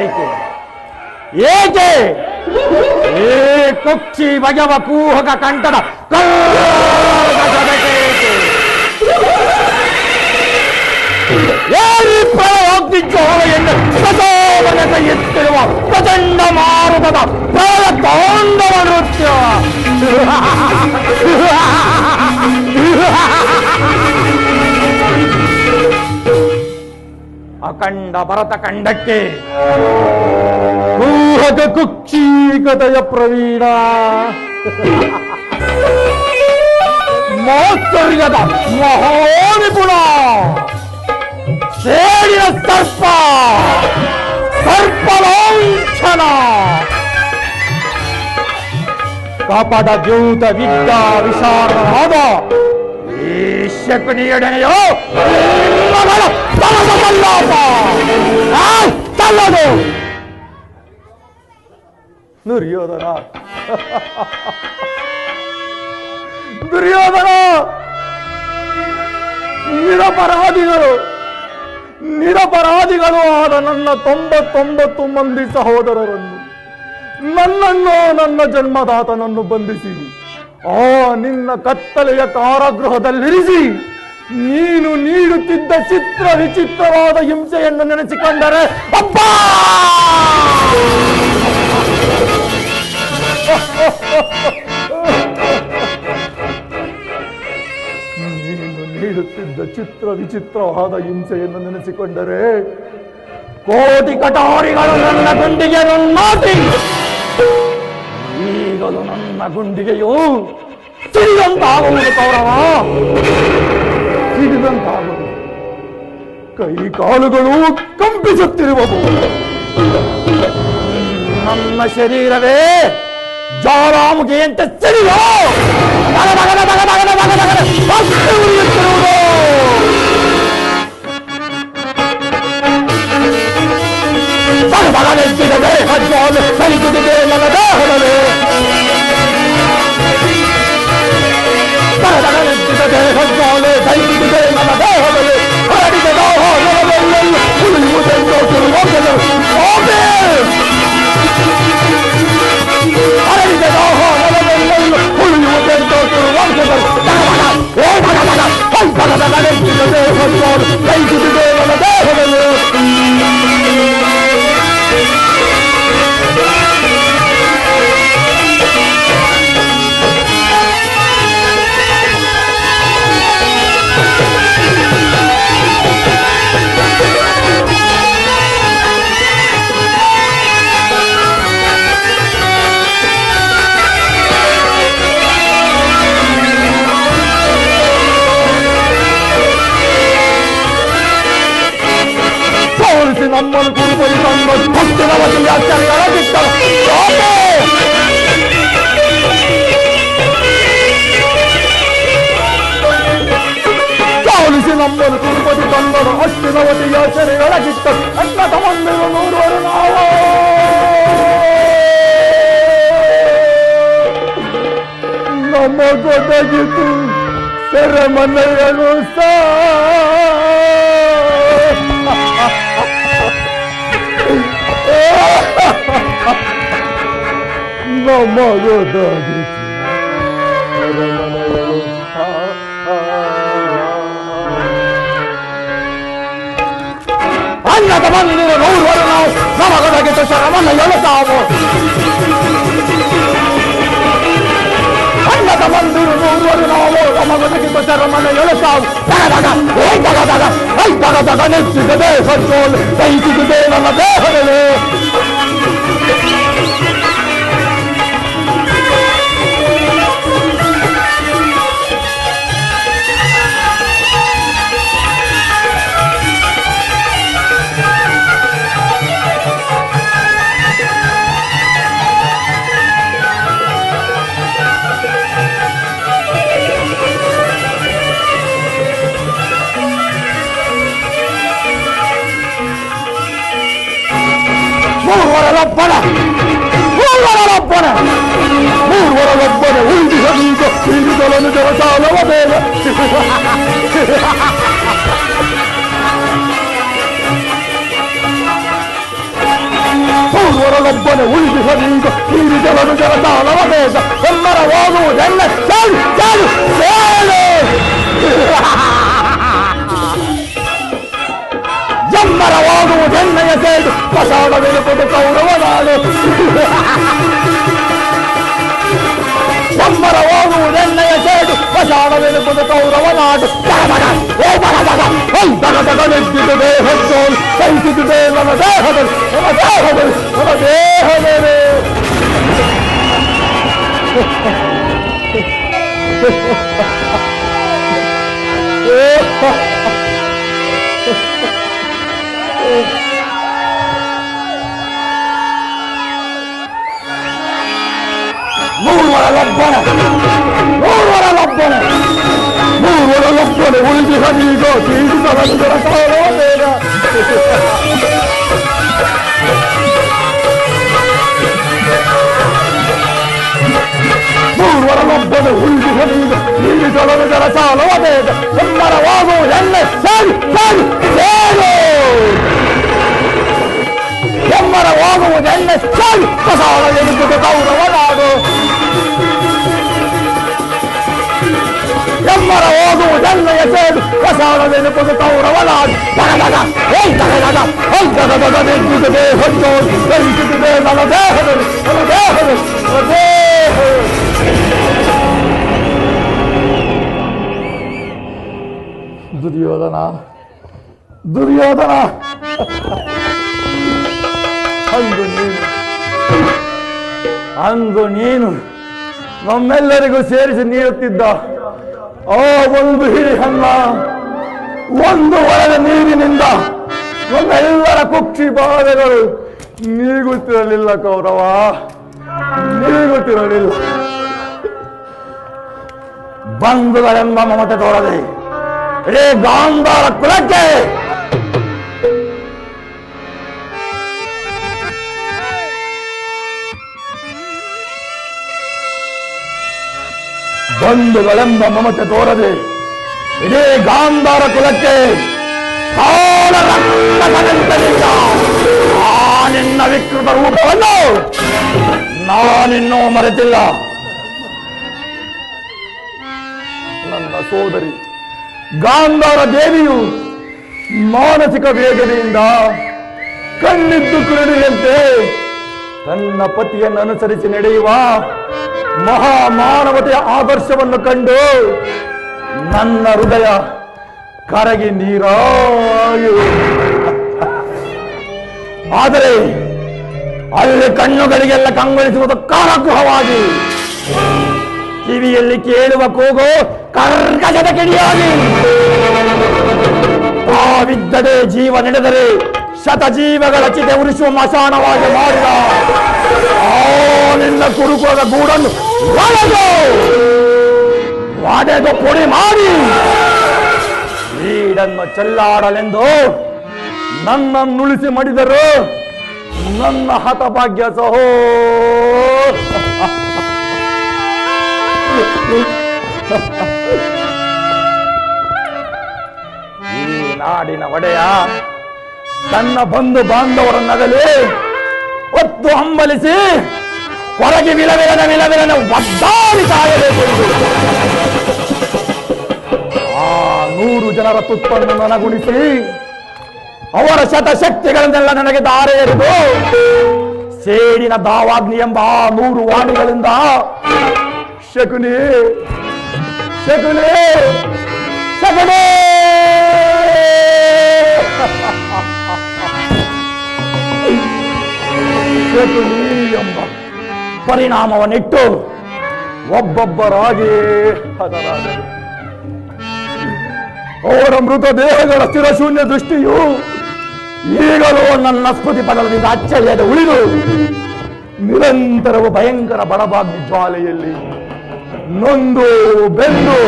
ಏಕೆ ಏಕೆ ಈ ಕುಕ್ಷಿ ಭಜವ ಕೂಹಕ ಕಂಠದ ಹೋಗ್ತಿ ಜೋಳೆಯನ್ನು ಪ್ರಚೋದನೆತ ಎತ್ತಿರುವ ಪ್ರಚಂಡ ಮಾರುತದ ಪ್ರಾಯ ತಾಂಡವ ನೃತ್ಯ ಅಖಂಡ ಭರತ ಖಂಡಕ್ಕೆ ಕೂಹಕ ಕುಕ್ಷೀಕತೆಯ ಪ್ರವೀಣ ಮಾತ್ಸರ್ಯದ ಮಹಾನಿಪುಣ ಸೇಡಿನ ಸರ್ಪ ಸರ್ಪಲಾಂಛನ ಕಪಟ ದ್ಯೂತ ವಿದ್ಯಾ ವಿಶಾರನಾದ ಈ ಶಕುನಿಯೊಡನೆಯೋ ತಲ್ಲದು ದುರ್ಯೋಧನ ದುರ್ಯೋಧನ ನಿರಪರಾಧಿಗಳು ಆದ ನನ್ನ 99 ಮಂದಿ ಸಹೋದರರನ್ನು ನನ್ನನ್ನು ನನ್ನ ಜನ್ಮದಾತನನ್ನು ಬಂಧಿಸಿ ಆ ನಿನ್ನ ಕತ್ತಲೆಯ ಕಾರಾಗೃಹದಲ್ಲಿರಿಸಿ ನೀನು ನೀಡುತ್ತಿದ್ದ ಚಿತ್ರ ವಿಚಿತ್ರವಾದ ಹಿಂಸೆಯನ್ನು ನೆನೆಸಿಕೊಂಡರೆ ಅಬ್ಬಾ ನೀನು ನೀಡುತ್ತಿದ್ದ ಚಿತ್ರ ವಿಚಿತ್ರವಾದ ಹಿಂಸೆಯನ್ನು ನೆನೆಸಿಕೊಂಡರೆ ಕೋಟಿ ಕಟಾರಿಗಳು ನನ್ನ ಗುಂಡಿಗೆ ನಾಟಿ ಈಗಲೂ ನನ್ನ ಗುಂಡಿಗೆಯು ಸಿಡಿದಂತಾಗುವುದು ಕೌರವ, ಸಿಡಿದಂತಾಗುವುದು. ಕೈ ಕಾಲುಗಳು ಕಂಪಿಸುತ್ತಿರುವವು. ನನ್ನ ಶರೀರವೇ ಜ್ವಾಲಾಮುಖಿಯಂತೆ ಸಿಡಿಯೋ ಉರಿಯುತ್ತಿರುವುದು. ಸರಿಸುತ್ತಿದೆ ನನ್ನ ದೇಹದಲ್ಲಿ ದೇಹಜ್ವಾಲೆ ಸರಿಸುತ್ತಿದೆ ನನ್ನ ದೇಹದಲ್ಲಿ ಹರಡಿದ ಉಳಿಯುವುದೆಂದು ಹರಡಿದ ಉಳಿಯುವುದೆಂದು ಸರಿಸುತ್ತಿದೆ ನನ್ನ ದೇಹದಲ್ಲಿ. ನಮ್ಮನ್ನು ತಿರುಪತಿ ತಂದರು ಅಷ್ಟಿನವತಿಯ ಸೆರೆಯೊಳಗಿಟ್ಟ ಅಣ್ಣ ತಮ್ಮಂದಿರು ನೋಡುವರು ನಾವು. ನಮ್ಮ ಗೊತ್ತಾಗಿತ್ತು ಸೆರೆಮನೆಗಳು ನಮ್ಮ ಗೊತ್ತಾಗಿತ್ತು ಸೆರೆಮನೆಗಳು ಅಣ್ಣ ತಮ್ಮಂದಿರು ನೋಡುವರು ನಾವು ನಮ್ಮ ಗೊತ್ತಾಗಿತ್ತು ಸೆರೆಮನೆಗಳು ತಾವು. ಅಣ್ಣ ತಮ್ಮಂದಿರು ನೋಡುವರು ನಾವು ನಮ್ಮ ಗೊತ್ತಾಗಿತ್ತು ಸೆರೆಮನೆಗಳು ತಾವು. ನೆಚ್ಚಿದೆ ಸೋಲು ಸಹಿಸಿದೆ ನನ್ನ ದೇಹದಲ್ಲಿ. ಮೂರ್ವರಲೊಬ್ಬನ ಉಳಿದಿಸೀಗ ಹಿಡಿದಲನು ಜಲಸಾಲವ ಬೇಗ. ಮೂರ್ವರಲೊಬ್ಬನ ಉಳಿದಿಸೀಗ ಹಿಡಿದಲನು ಜಲಸಾಲವ ಬೇಗ. ಎಮ್ಮರವಾಗುವುದೆಲ್ಲ ಚಾಲು ಚಾಲು ಚಾಲು. ಎಮ್ಮರವಾಗುವುದೆನ್ನೆಯ ಸೇಡು ಪಸಾಡವೆನುವುದು ಕೌರವ ನಾಡು. ಎಮ್ಮರವಾಗುವುದೆನ್ನೆಯ ಸೇಡು ಪಸಾಡವೆನುವುದು ಕೌರವ ನಾಡು. ನೆಚ್ಚಿದೆ ಹೊತ್ತೋಲು ಸಹಿಸಿದೆ ನನ್ನ ದೇಹದಲ್ಲಿ ನನ್ನ ದೇಹದಲ್ಲಿ ನನ್ನ ದೇಹದಲ್ಲಿ. ಮೂರ್ವರಲೊಬ್ಬನೆ ಉಳಿದು ಹನೀಗ ತೀರಿಸಲಂದರ ಕಾಲವ ಬೇಗ. ಮೂರ್ವರಲೊಬ್ಬನೆ ಉಳಿದು ಹನೀಗ ತೀರಿಸಲಂದರ ಕಾಲವ ಬೇಗ. ಎಮ್ಮರವಾಗುವ ಎಣ್ಣೆ ಸಾರಿ ಸಾರಿ ಸೇರು. ಎಮ್ಮರವಾಗುವುದೆಲ್ಲ ಸಾಗಿ ಕಸಾಳ ಎನಿಸುವುದು ಕೌರವ ನಾಡು. ಎಮ್ಮರವಾಗುವುದೆಲ್ಲ ಎಸೆದು ಕಸಾಳವೆನುವುದು ಕೌರವ ನಾಡು. ತಗದಗ ತಗದಗ ತಗದಗ ನೆಚ್ಚಿದೆ ಹೊತ್ತೋದು ಸಹಿಸುತ್ತಿದೆ ನನ್ನ ದೇಹದಲ್ಲಿ ನನ್ನ ದೇಹದಲ್ಲಿ ನನ್ನ ದೇಹ. ದುರ್ಯೋಧನ ದುರ್ಯೋಧನ ಅಂದು ನೀನು ನಮ್ಮೆಲ್ಲರಿಗೂ ಸೇರಿಸಿ ನೀಡುತ್ತಿದ್ದ ಆ ಒಂದು ಹಿಡಿ ಹಣ್ಣ ಒಂದು ಒಳದ ನೀರಿನಿಂದ ನಮ್ಮೆಲ್ಲರ ಕುಕ್ಷಿ ಬಾಧೆಗಳು ನೀಗುತ್ತಿರಲಿಲ್ಲ ಕೌರವ, ನೀಗುತ್ತಿರಲಿಲ್ಲ. ಬಂಧುಗಳೆಂಬ ಮಮತೆ ತೋರದೆ ಇಡೀ ಗಾಂಧಾರ ಕುಲಕ್ಕೆ ಬಂಧುಗಳೆಂಬ ಮಮತೆ ತೋರದೆ ಇಡೀ ಗಾಂಧಾರ ಕುಲಕ್ಕೆ ನಿನ್ನ ವಿಕೃತ ರೂಪವನ್ನು ನಾನಿನ್ನೂ ಮರೆತಿಲ್ಲ. ನನ್ನ ಸೋದರಿ ಗಾಂಧಾರ ದೇವಿಯು ಮಾನಸಿಕ ವೇದನೆಯಿಂದ ಕಣ್ಣಿದ್ದು ಕುರುಡಿಯಂತೆ ತನ್ನ ಪತಿಯನ್ನು ಅನುಸರಿಸಿ ನಡೆಯುವ ಮಹಾಮಾನವತೆಯ ಆದರ್ಶವನ್ನು ಕಂಡು ನನ್ನ ಹೃದಯ ಕರಗಿ ನೀರಾಗಿ. ಆದರೆ ಅಲ್ಲಿ ಕಣ್ಣುಗಳಿಗೆಲ್ಲ ಕಂಗೊಳಿಸುವುದು ಕಾರಾಗೃಹವಾಗಿ, ಕಿವಿಯಲ್ಲಿ ಕೇಳುವ ಕೂಗು ಕರ್ಕಶದ ಕಿಡಿಯಾಗಿ, ತಾವಿದ್ದದೇ ಜೀವ ನಡೆದರೆ ಶತಜೀವಗಳ ಚಿತೆ ಉರಿಸುವ ಮಶಾನವಾಗಿ ಮಾಡಿದ ನಿನ್ನ ಕುರುಕುಲದ ಗೂಡನ್ನು ಒಡೆದು ಪುಡಿ ಮಾಡಿ ಈ ಸೇಡನ್ನು ಚೆಲ್ಲಾಡಲೆಂದು ನನ್ನನ್ನುಳಿಸಿ ಮಡಿದರು ನನ್ನ ಹತಭಾಗ್ಯ ಸಹೋ. ಈ ನಾಡಿನ ಒಡೆಯ ತನ್ನ ಬಂಧು ಬಾಂಧವರನ್ನಗಲಿ ಒತ್ತು ಹಂಬಲಿಸಿ ಹೊರಗೆ ವಿಲವಿಲನ ಒದ್ದಾಡಿ ಸಾಯಬೇಕು. ಆ 100 ಜನರ ತುತ್ತನ್ನು ನನಗುಣಿಸಿ ಅವರ ಶತಶಕ್ತಿಗಳನ್ನೆಲ್ಲ ನನಗೆ ದಾರೆ ಎರೆದು ಸೇಡಿನ ದಾವಾಗ್ನಿ ಎಂಬ 100 ವಾಣಿಗಳಿಂದ ಶಕುನಿ ಶಕುನಿ ಶಕುನಿ ಶಕುನಿ ಎಂಬ ಪರಿಣಾಮವನ್ನಿಟ್ಟು ಒಬ್ಬೊಬ್ಬರಾಗಿ ಹತರಾದರು. ಅವರ ಮೃತದೇಹಗಳ ಸ್ಥಿರಶೂನ್ಯ ದೃಷ್ಟಿಯು ಈಗಲೂ ನನ್ನ ಸ್ಮೃತಿ ಪದರದಿಂದ ಅಚ್ಚಳಿಯದೆ ಉಳಿದು ನಿರಂತರವು ಭಯಂಕರ ಬಡಬಾಗ್ನಿ ಜ್ವಾಲೆಯಲ್ಲಿ ನೊಂದು ಬೆಂದು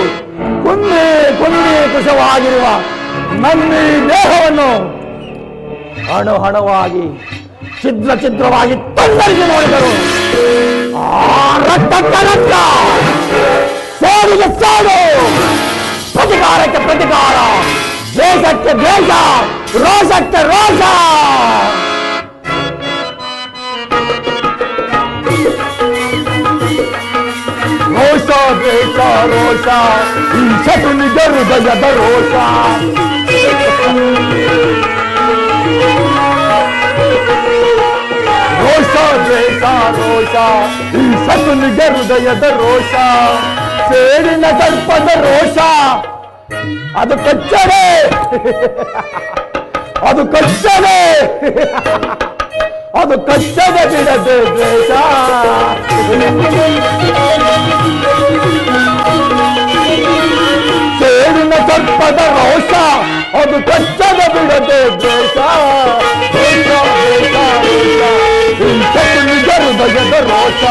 ಕುಂದಿ ಕುಶವಾಗಿರುವ ನನ್ನ ಈ ದೇಹವನ್ನು ಹಣವಾಗಿ ಛಿದ್ರವಾಗಿ ತೊಂದರೆಗೆ ನೋಡಿದರು. ಆ ರಕ್ತಕ್ಕೆ ರಕ್ತ, ಸೇಡಿಗೆ ಸೇಡು, ಪ್ರತಿಕಾರಕ್ಕೆ ಪ್ರತಿಕಾರ, ದ್ವೇಷಕ್ಕೆ ದ್ವೇಷ, ರೋಷಕ್ಕೆ ರೋಷ. ರೋಷ ದ್ವೇಷ ರೋಷ ಈ ಶಕುನಿಗೆ ಹೃದಯದ ರೋಷ. ರೋಷ ದ್ವೇಷ ರೋಷ ಈ ಶಕುನಿಗೆ ಹೃದಯದ ರೋಷ. ಸೇಡಿನ ಸರ್ಪದ ರೋಷ ಅದು ಕಚ್ಚರೆ, ಅದು ಕಚ್ಚರೆ, ಅದು ಕಚ್ಚದೆ ಬಿಡದೆ ದ್ವೇಷ. ಸೇಡಿನ ಸರ್ಪದ ರೋಷ ಅದು ಕಚ್ಚದೆ ಬಿಡದೆ ದ್ವೇಷ. ರೋಷ ದ್ವೇಷ ರೋಷ ಈ ಶಕುನಿಗೆ ಹೃದಯದ ರೋಷ.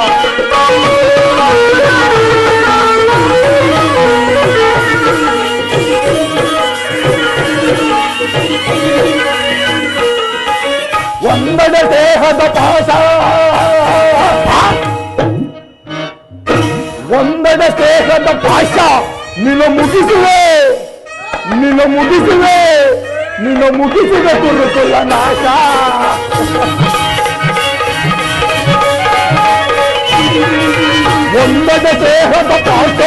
ಒಂದೆಡೆ ದೇಹದ ಪಾಶ, ಒಂದೆಡೆ ದೇಹದ ಪಾಶ ನಿನ್ನ ಮುಗಿಸುವೆ, ನಿನ್ನ ಮುಗಿಸುವೆ, ನಿನ್ನ ಮುಗಿಸಿದ ಕುರುಕುಲ ನಾಶ. ಒಂದೆಡೆ ದೇಹದ ಪಾಶ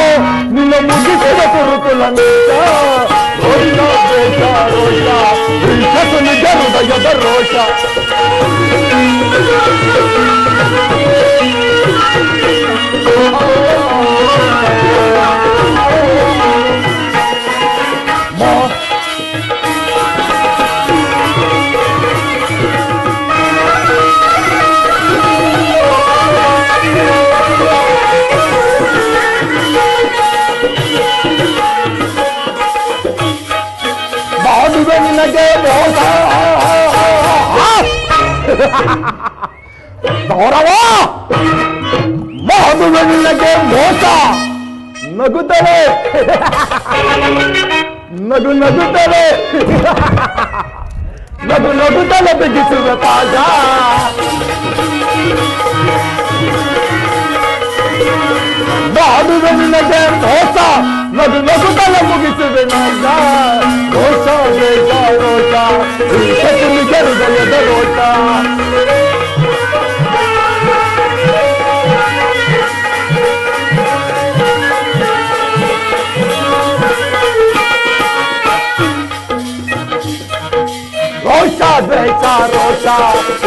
ನಿನ್ನ ಮುಗಿಸಿದ ಕುರುಕುಲ ನಾಶ. ರೋಷ ದ್ವೇಷ ರೋಷ ಈ ಶಕುನಿಗೆ ಹೃದಯದ ರೋಷ. ಮಾಡುವೆ ನಿನಗೆ ಮೋಸ ಗೌರವ, ಮಾಡುವೆ ನಿನಗೆ ಮೋಸ. ನಗುತ್ತವೆ ನಗುತ್ತವೆ ನಗುತ್ತಲೆ ಬಿಗಿಸುವ ಪಾಜ. ಮಾಡುವೆ ನಿನಗೆ ಮೋಸ, ನಗುತ್ತಲೆ ಮುಗಿಸುವೆ ನಾಶ. ರೋಷ ದ್ವೇಷ ರೋಷ ಈ ಶಕುನಿಗೆ ಹೃದಯದ ರೋಷ. ರೋಷ ದ್ವೇಷ ರೋಷ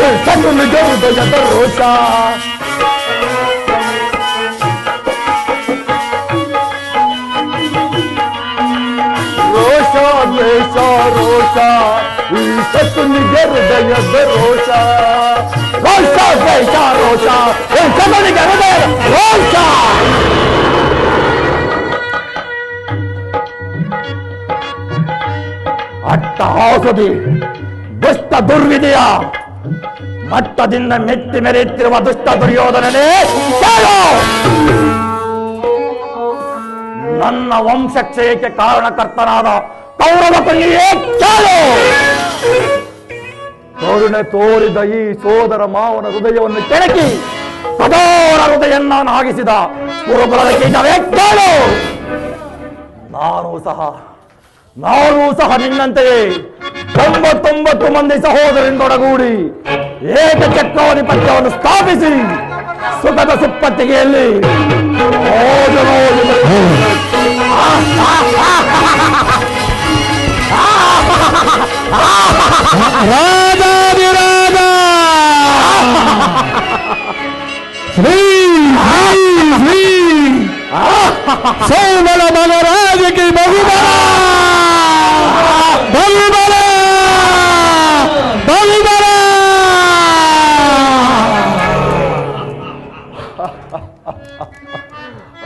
ಈ ಶಕುನಿಗೆ ಹೃದಯದ ರೋಷ. ರೋಷ ದ್ವೇಷ ರೋಷ ಈ ಶಕುನಿಗೆ ಹೃದಯದ ರೋಷ. ರೋಷ ದ್ವೇಷ ರೋಷ ಈ ಶಕುನಿಗೆ ಹೃದಯದ ರೋಷ. ಅಟ್ಟಹಾಸದಿ ದುಷ್ಟ ದುರ್ವಿಧಿಯ ಮಟ್ಟದಿಂದ ಮೆಟ್ಟಿ ಮೆರೆಯುತ್ತಿರುವ ದುಷ್ಟ ದುರ್ಯೋಧನನೇ, ನನ್ನ ವಂಶಕ್ಷಯಕ್ಕೆ ಕಾರಣಕರ್ತನಾದ ಕೌರವ ಕನ್ಯೆಯೇ ಕೇಳು. ಕರುಣೆ ತೋರಿದ ಈ ಸೋದರ ಮಾವನ ಹೃದಯವನ್ನು ಕೆಣಕಿ ಕಠೋರ ಹೃದಯನ್ನಾಗಿಸಿದ ಕುರುಕುಲದ ಕೀಟವೇ ಕೇಳು. ನಾನು ಸಹ ನಿನ್ನಂತೆಯೇ 99 ಮಂದಿ ಸಹೋದರಿಂದೊಡಗೂಡಿ ಏಕ ಚಕ್ರಾಧಿಪತ್ಯವನ್ನು ಸ್ಥಾಪಿಸಿ ಸುಖದ ಸುಪ್ಪತ್ತಿಗೆಯಲ್ಲಿ ರಾಜಾಧಿರಾಜ ಶ್ರೀ ಸೋಮಲ ಮನರಾಜಕ್ಕೆ ಬಹುಬಲ ಬಹುಬಲ ಬಹುಬಲ.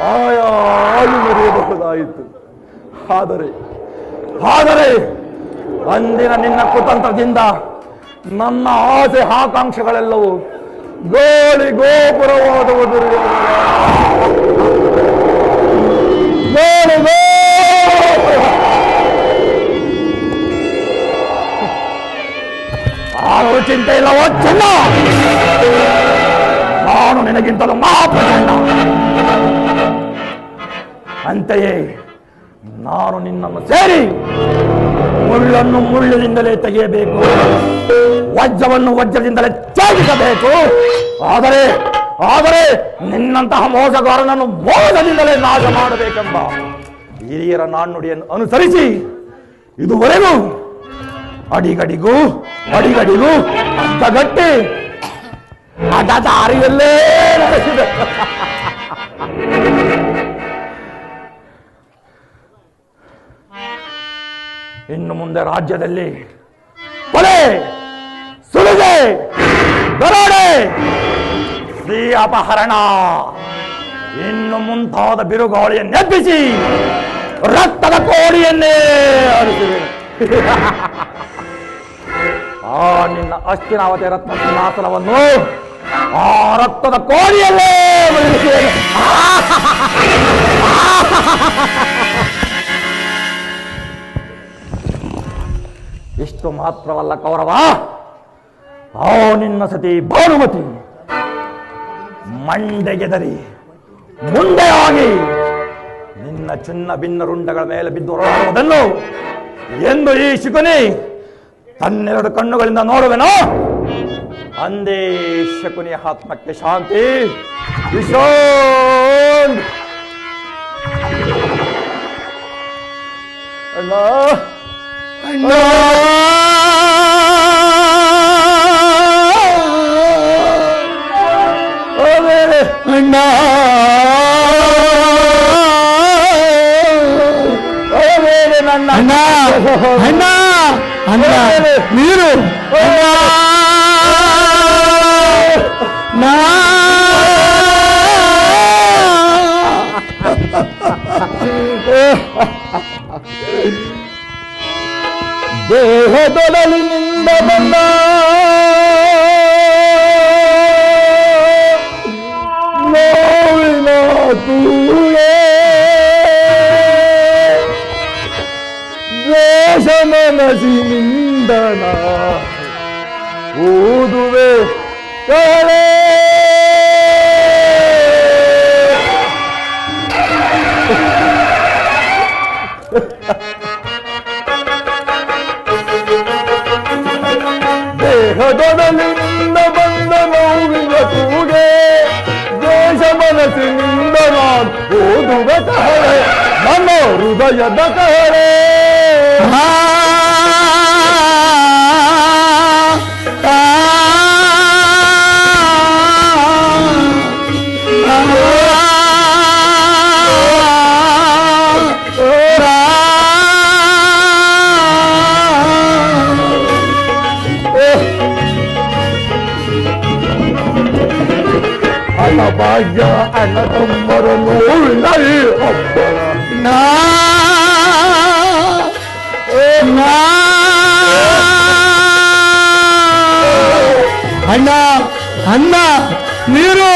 ಆಯಾಗಿ ಮೆರೆಯಬಹುದಾಯಿತು. ಆದರೆ ಅಂದಿನ ನಿನ್ನ ಕುತಂತ್ರದಿಂದ ನನ್ನ ಆಸೆ ಆಕಾಂಕ್ಷೆಗಳೆಲ್ಲವೂ ಗೋಳಿ ಗೋಪುರವಾದವು. ಆದರೂ ಚಿಂತೆ ಇಲ್ಲವೋ ಚೆನ್ನ, ನಾನು ನಿನಗಿಂತಲೂ ಮಹಾಪ್ರಚಂಡ. ಅಂತೆಯೇ ನಾನು ನಿನ್ನನ್ನು ಸೇರಿ ಮುಳ್ಳನ್ನು ಮುಳ್ಳಿನಿಂದಲೇ ತೆಗೆಯಬೇಕು, ವಜ್ರವನ್ನು ವಜ್ರದಿಂದಲೇ ತ್ಯಾಗಿಸಬೇಕು. ಆದರೆ ನಿನ್ನಂತಹ ಮೋಸಗಾರನನ್ನು ಮೋಸದಿಂದಲೇ ನಾಶ ಮಾಡಬೇಕೆಂಬ ಹಿರಿಯರ ನಾಣ್ಣುಡಿಯನ್ನು ಅನುಸರಿಸಿ ಇದುವರೆಗೂ ಅಡಿಗಡಿಗೂ ಅಡ್ಡಗಟ್ಟಿ ದಾರಿಯಲ್ಲೇ ನಡೆಸಿದೆ. ಇನ್ನು ಮುಂದೆ ರಾಜ್ಯದಲ್ಲಿ ಕೊಲೆ, ಸುಲಿಗೆ, ದರೋಡೆ, ಸ್ತ್ರೀ ಅಪಹರಣ ಇನ್ನು ಮುಂತಾದ ಬಿರುಗಾಳಿಯನ್ನೆಬ್ಬಿಸಿ ರಕ್ತದ ಕೋಡಿಯನ್ನೇ ಅರಿಸಿವೆ. ಆ ನಿನ್ನ ಅಸ್ಥಿನಾವತಿ ರತ್ನ ಸಿಂಹಾಸನವನ್ನು ಆ ರಕ್ತದ ಕೋಡಿಯಲ್ಲೇ ಮುಳುಗಿಸಿವೆ. ಇಷ್ಟು ಮಾತ್ರವಲ್ಲ ಕೌರವ, ಆ ನಿನ್ನ ಸತಿ ಭಾನುಮತಿ ಮಂಡೆಗೆದರಿ ಮುಂದೆಯಾಗಿ ನಿನ್ನ ಚಿನ್ನ ಭಿನ್ನ ರುಂಡಗಳ ಮೇಲೆ ಬಿದ್ದು ಹೊರಡುವುದನ್ನು ಎಂದು ಈ ಶಕುನಿ ತನ್ನೆರಡು ಕಣ್ಣುಗಳಿಂದ ನೋಡುವೆನೋ ಅಂದೇ ಶಕುನಿಯ ಆತ್ಮಕ್ಕೆ ಶಾಂತಿ. ವಿಶ್ರಾಂತಿ. ಅಣ್ಣ ಅಣ್ಣ ಅಣ್ಣ ಅಣ್ಣ ಅಣ್ಣ ಅಣ್ಣ ನೀರು ದೇಹದೊಡಲಿನಿಂದ ಬಂದ ನೋವಿನ ತೂಳೆ ದ್ವೇಷ ಮನಸ್ಸಿನಿಂದ ಓದುವೆ ಕಳೆ. ದೇಹದೊಡಲಿನಿಂದ ಬಂದ ನೋವಿನ ತೂಗೆ ದೇಶ ಮನಸ್ಸಿನಿಂದ ನಾನು ಓದುವ ಕಹಳೆ ನನ್ನ ಹೃದಯದ ಕಹಳೆ. ಭಾಗ್ಯ ಅಣ್ಣ ತಮ್ಮರ ನೋವಿನ ಒಬ್ಬರ ಅಣ್ಣ ಅಣ್ಣ ನೀರು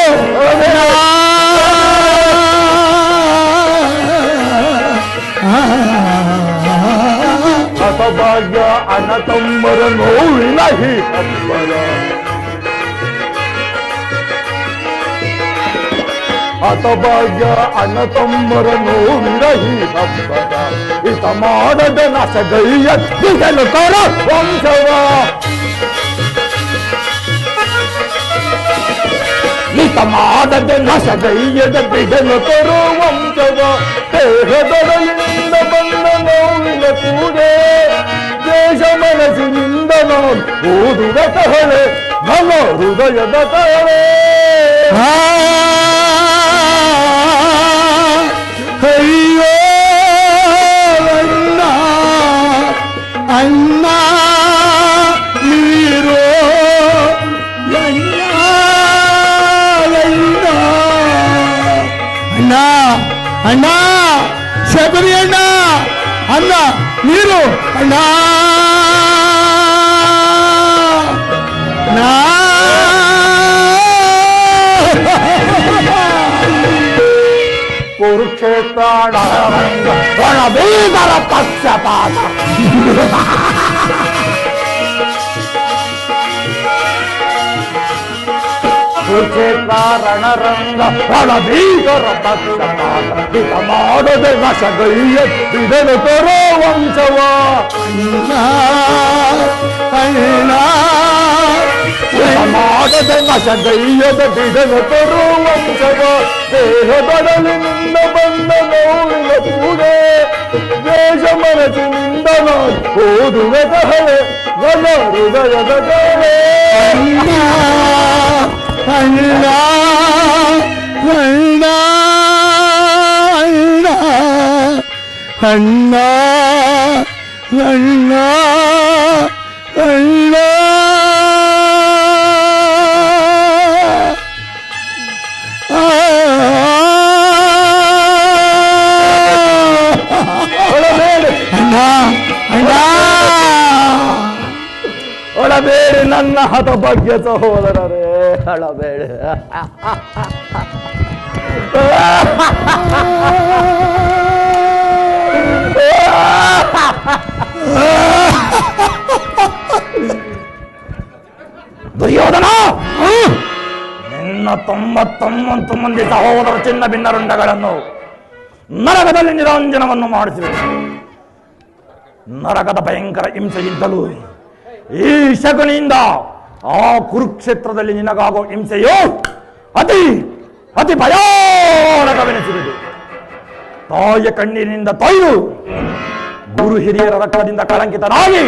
ಹತಭಾಗ್ಯ ಅಣ್ಣ ತಮ್ಮರ ನೋವಿನ ಈ ಹಬ್ಬದ ಹತಭಾಗ್ಯ ಅಣ್ಣ ತಮ್ಮರ ನೋವಿನ ಈ ಹಬ್ಬದ ಹಿತ ಮಾಡದ ನಸಗೈಯ ಬಿಡಲು ತರ ವಂಶವ ಹಿತ ಮಾಡದ ನಸಗೈಯದ ಬಿಡಲು ತರೋ ವಂಶವ ದೇಹದೊಡಲಿನಿಂದ ಬಂದ ನೋವಿನ ಕೂಡೆ ದೇಶ ಮನಸ್ಸಿನಿಂದ ನಾನು ಓದುವ ತಹಳೆ ನನ್ನ ಹೃದಯದ ತಹಳೆ ಅಯ್ಯೋ ಅಣ್ಣ ಅಣ್ಣ ನೀರು ಅಣ್ಣ ಅಣ್ಣ ಅಣ್ಣ ಅಣ್ಣ ಶಬರಿ ಅಣ್ಣ ಅಣ್ಣ ನೀರು ಅಣ್ಣ ಕುರುಕ್ಷೇತ್ರ ರಣಬೀದರ ಪಕ್ಷಪಾತ ಕುರುಕ್ಷೇತ್ರ ರಣರಂಗ ರಣಬೀದರ ಪಕ್ಷಪಾತ ಹಿತ ಮಾಡದೆ ನಶಗೈಯ ಬಿಡಲು ತರೋ ವಂಶವ ಮಾಡದೆ ನಶಗೈಯದ ಬಿಡಲು ತರೋ ವಂಶವ ದೇಹದೊಡಲಿನಿಂದ ಬಂದ ನೋವಿನ ಕೂಡೆ ದೇಶ ಮನಸ್ಸಿನಿಂದ ನಾನು ಓದುವೆ ತಹಳೆ ನನ್ನ ಹೃದಯದ ತಹಳೆ ಅಣ್ಣ ಅಣ್ಣ ಅಣ್ಣ ಅಣ್ಣ ಅಣ್ಣ ಅಳಬೇಡಿ ನನ್ನ ಹತಭಾಗ್ಯ ಸಹೋದರರೇ ಅಳಬೇಡಿ ದುರ್ಯೋಧನ ನಿನ್ನ 99 ಮಂದಿ ಸಹೋದರ ಚಿನ್ನ ಭಿನ್ನ ರುಂಡಗಳನ್ನು ನರಕದಲ್ಲಿ ನಿರಂಜನವನ್ನು ಮಾಡಿಸಿವೆ. ನರಕದ ಭಯಂಕರ ಹಿಂಸೆಗಿಂತಲೂ ಈ ಶಕುನಿಯಿಂದ ಆ ಕುರುಕ್ಷೇತ್ರದಲ್ಲಿ ನಿನಗಾಗೋ ಹಿಂಸೆಯು ಅತಿ ಅತಿ ಭಯಾನಕವೆನಿಸಿರುವುದು. ತಾಯಿಯ ಕಣ್ಣೀರಿನಿಂದ ತೊಯ್ದು ಗುರು ಹಿರಿಯರ ರಕ್ತದಿಂದ ಕಳಂಕಿತನಾಗಿ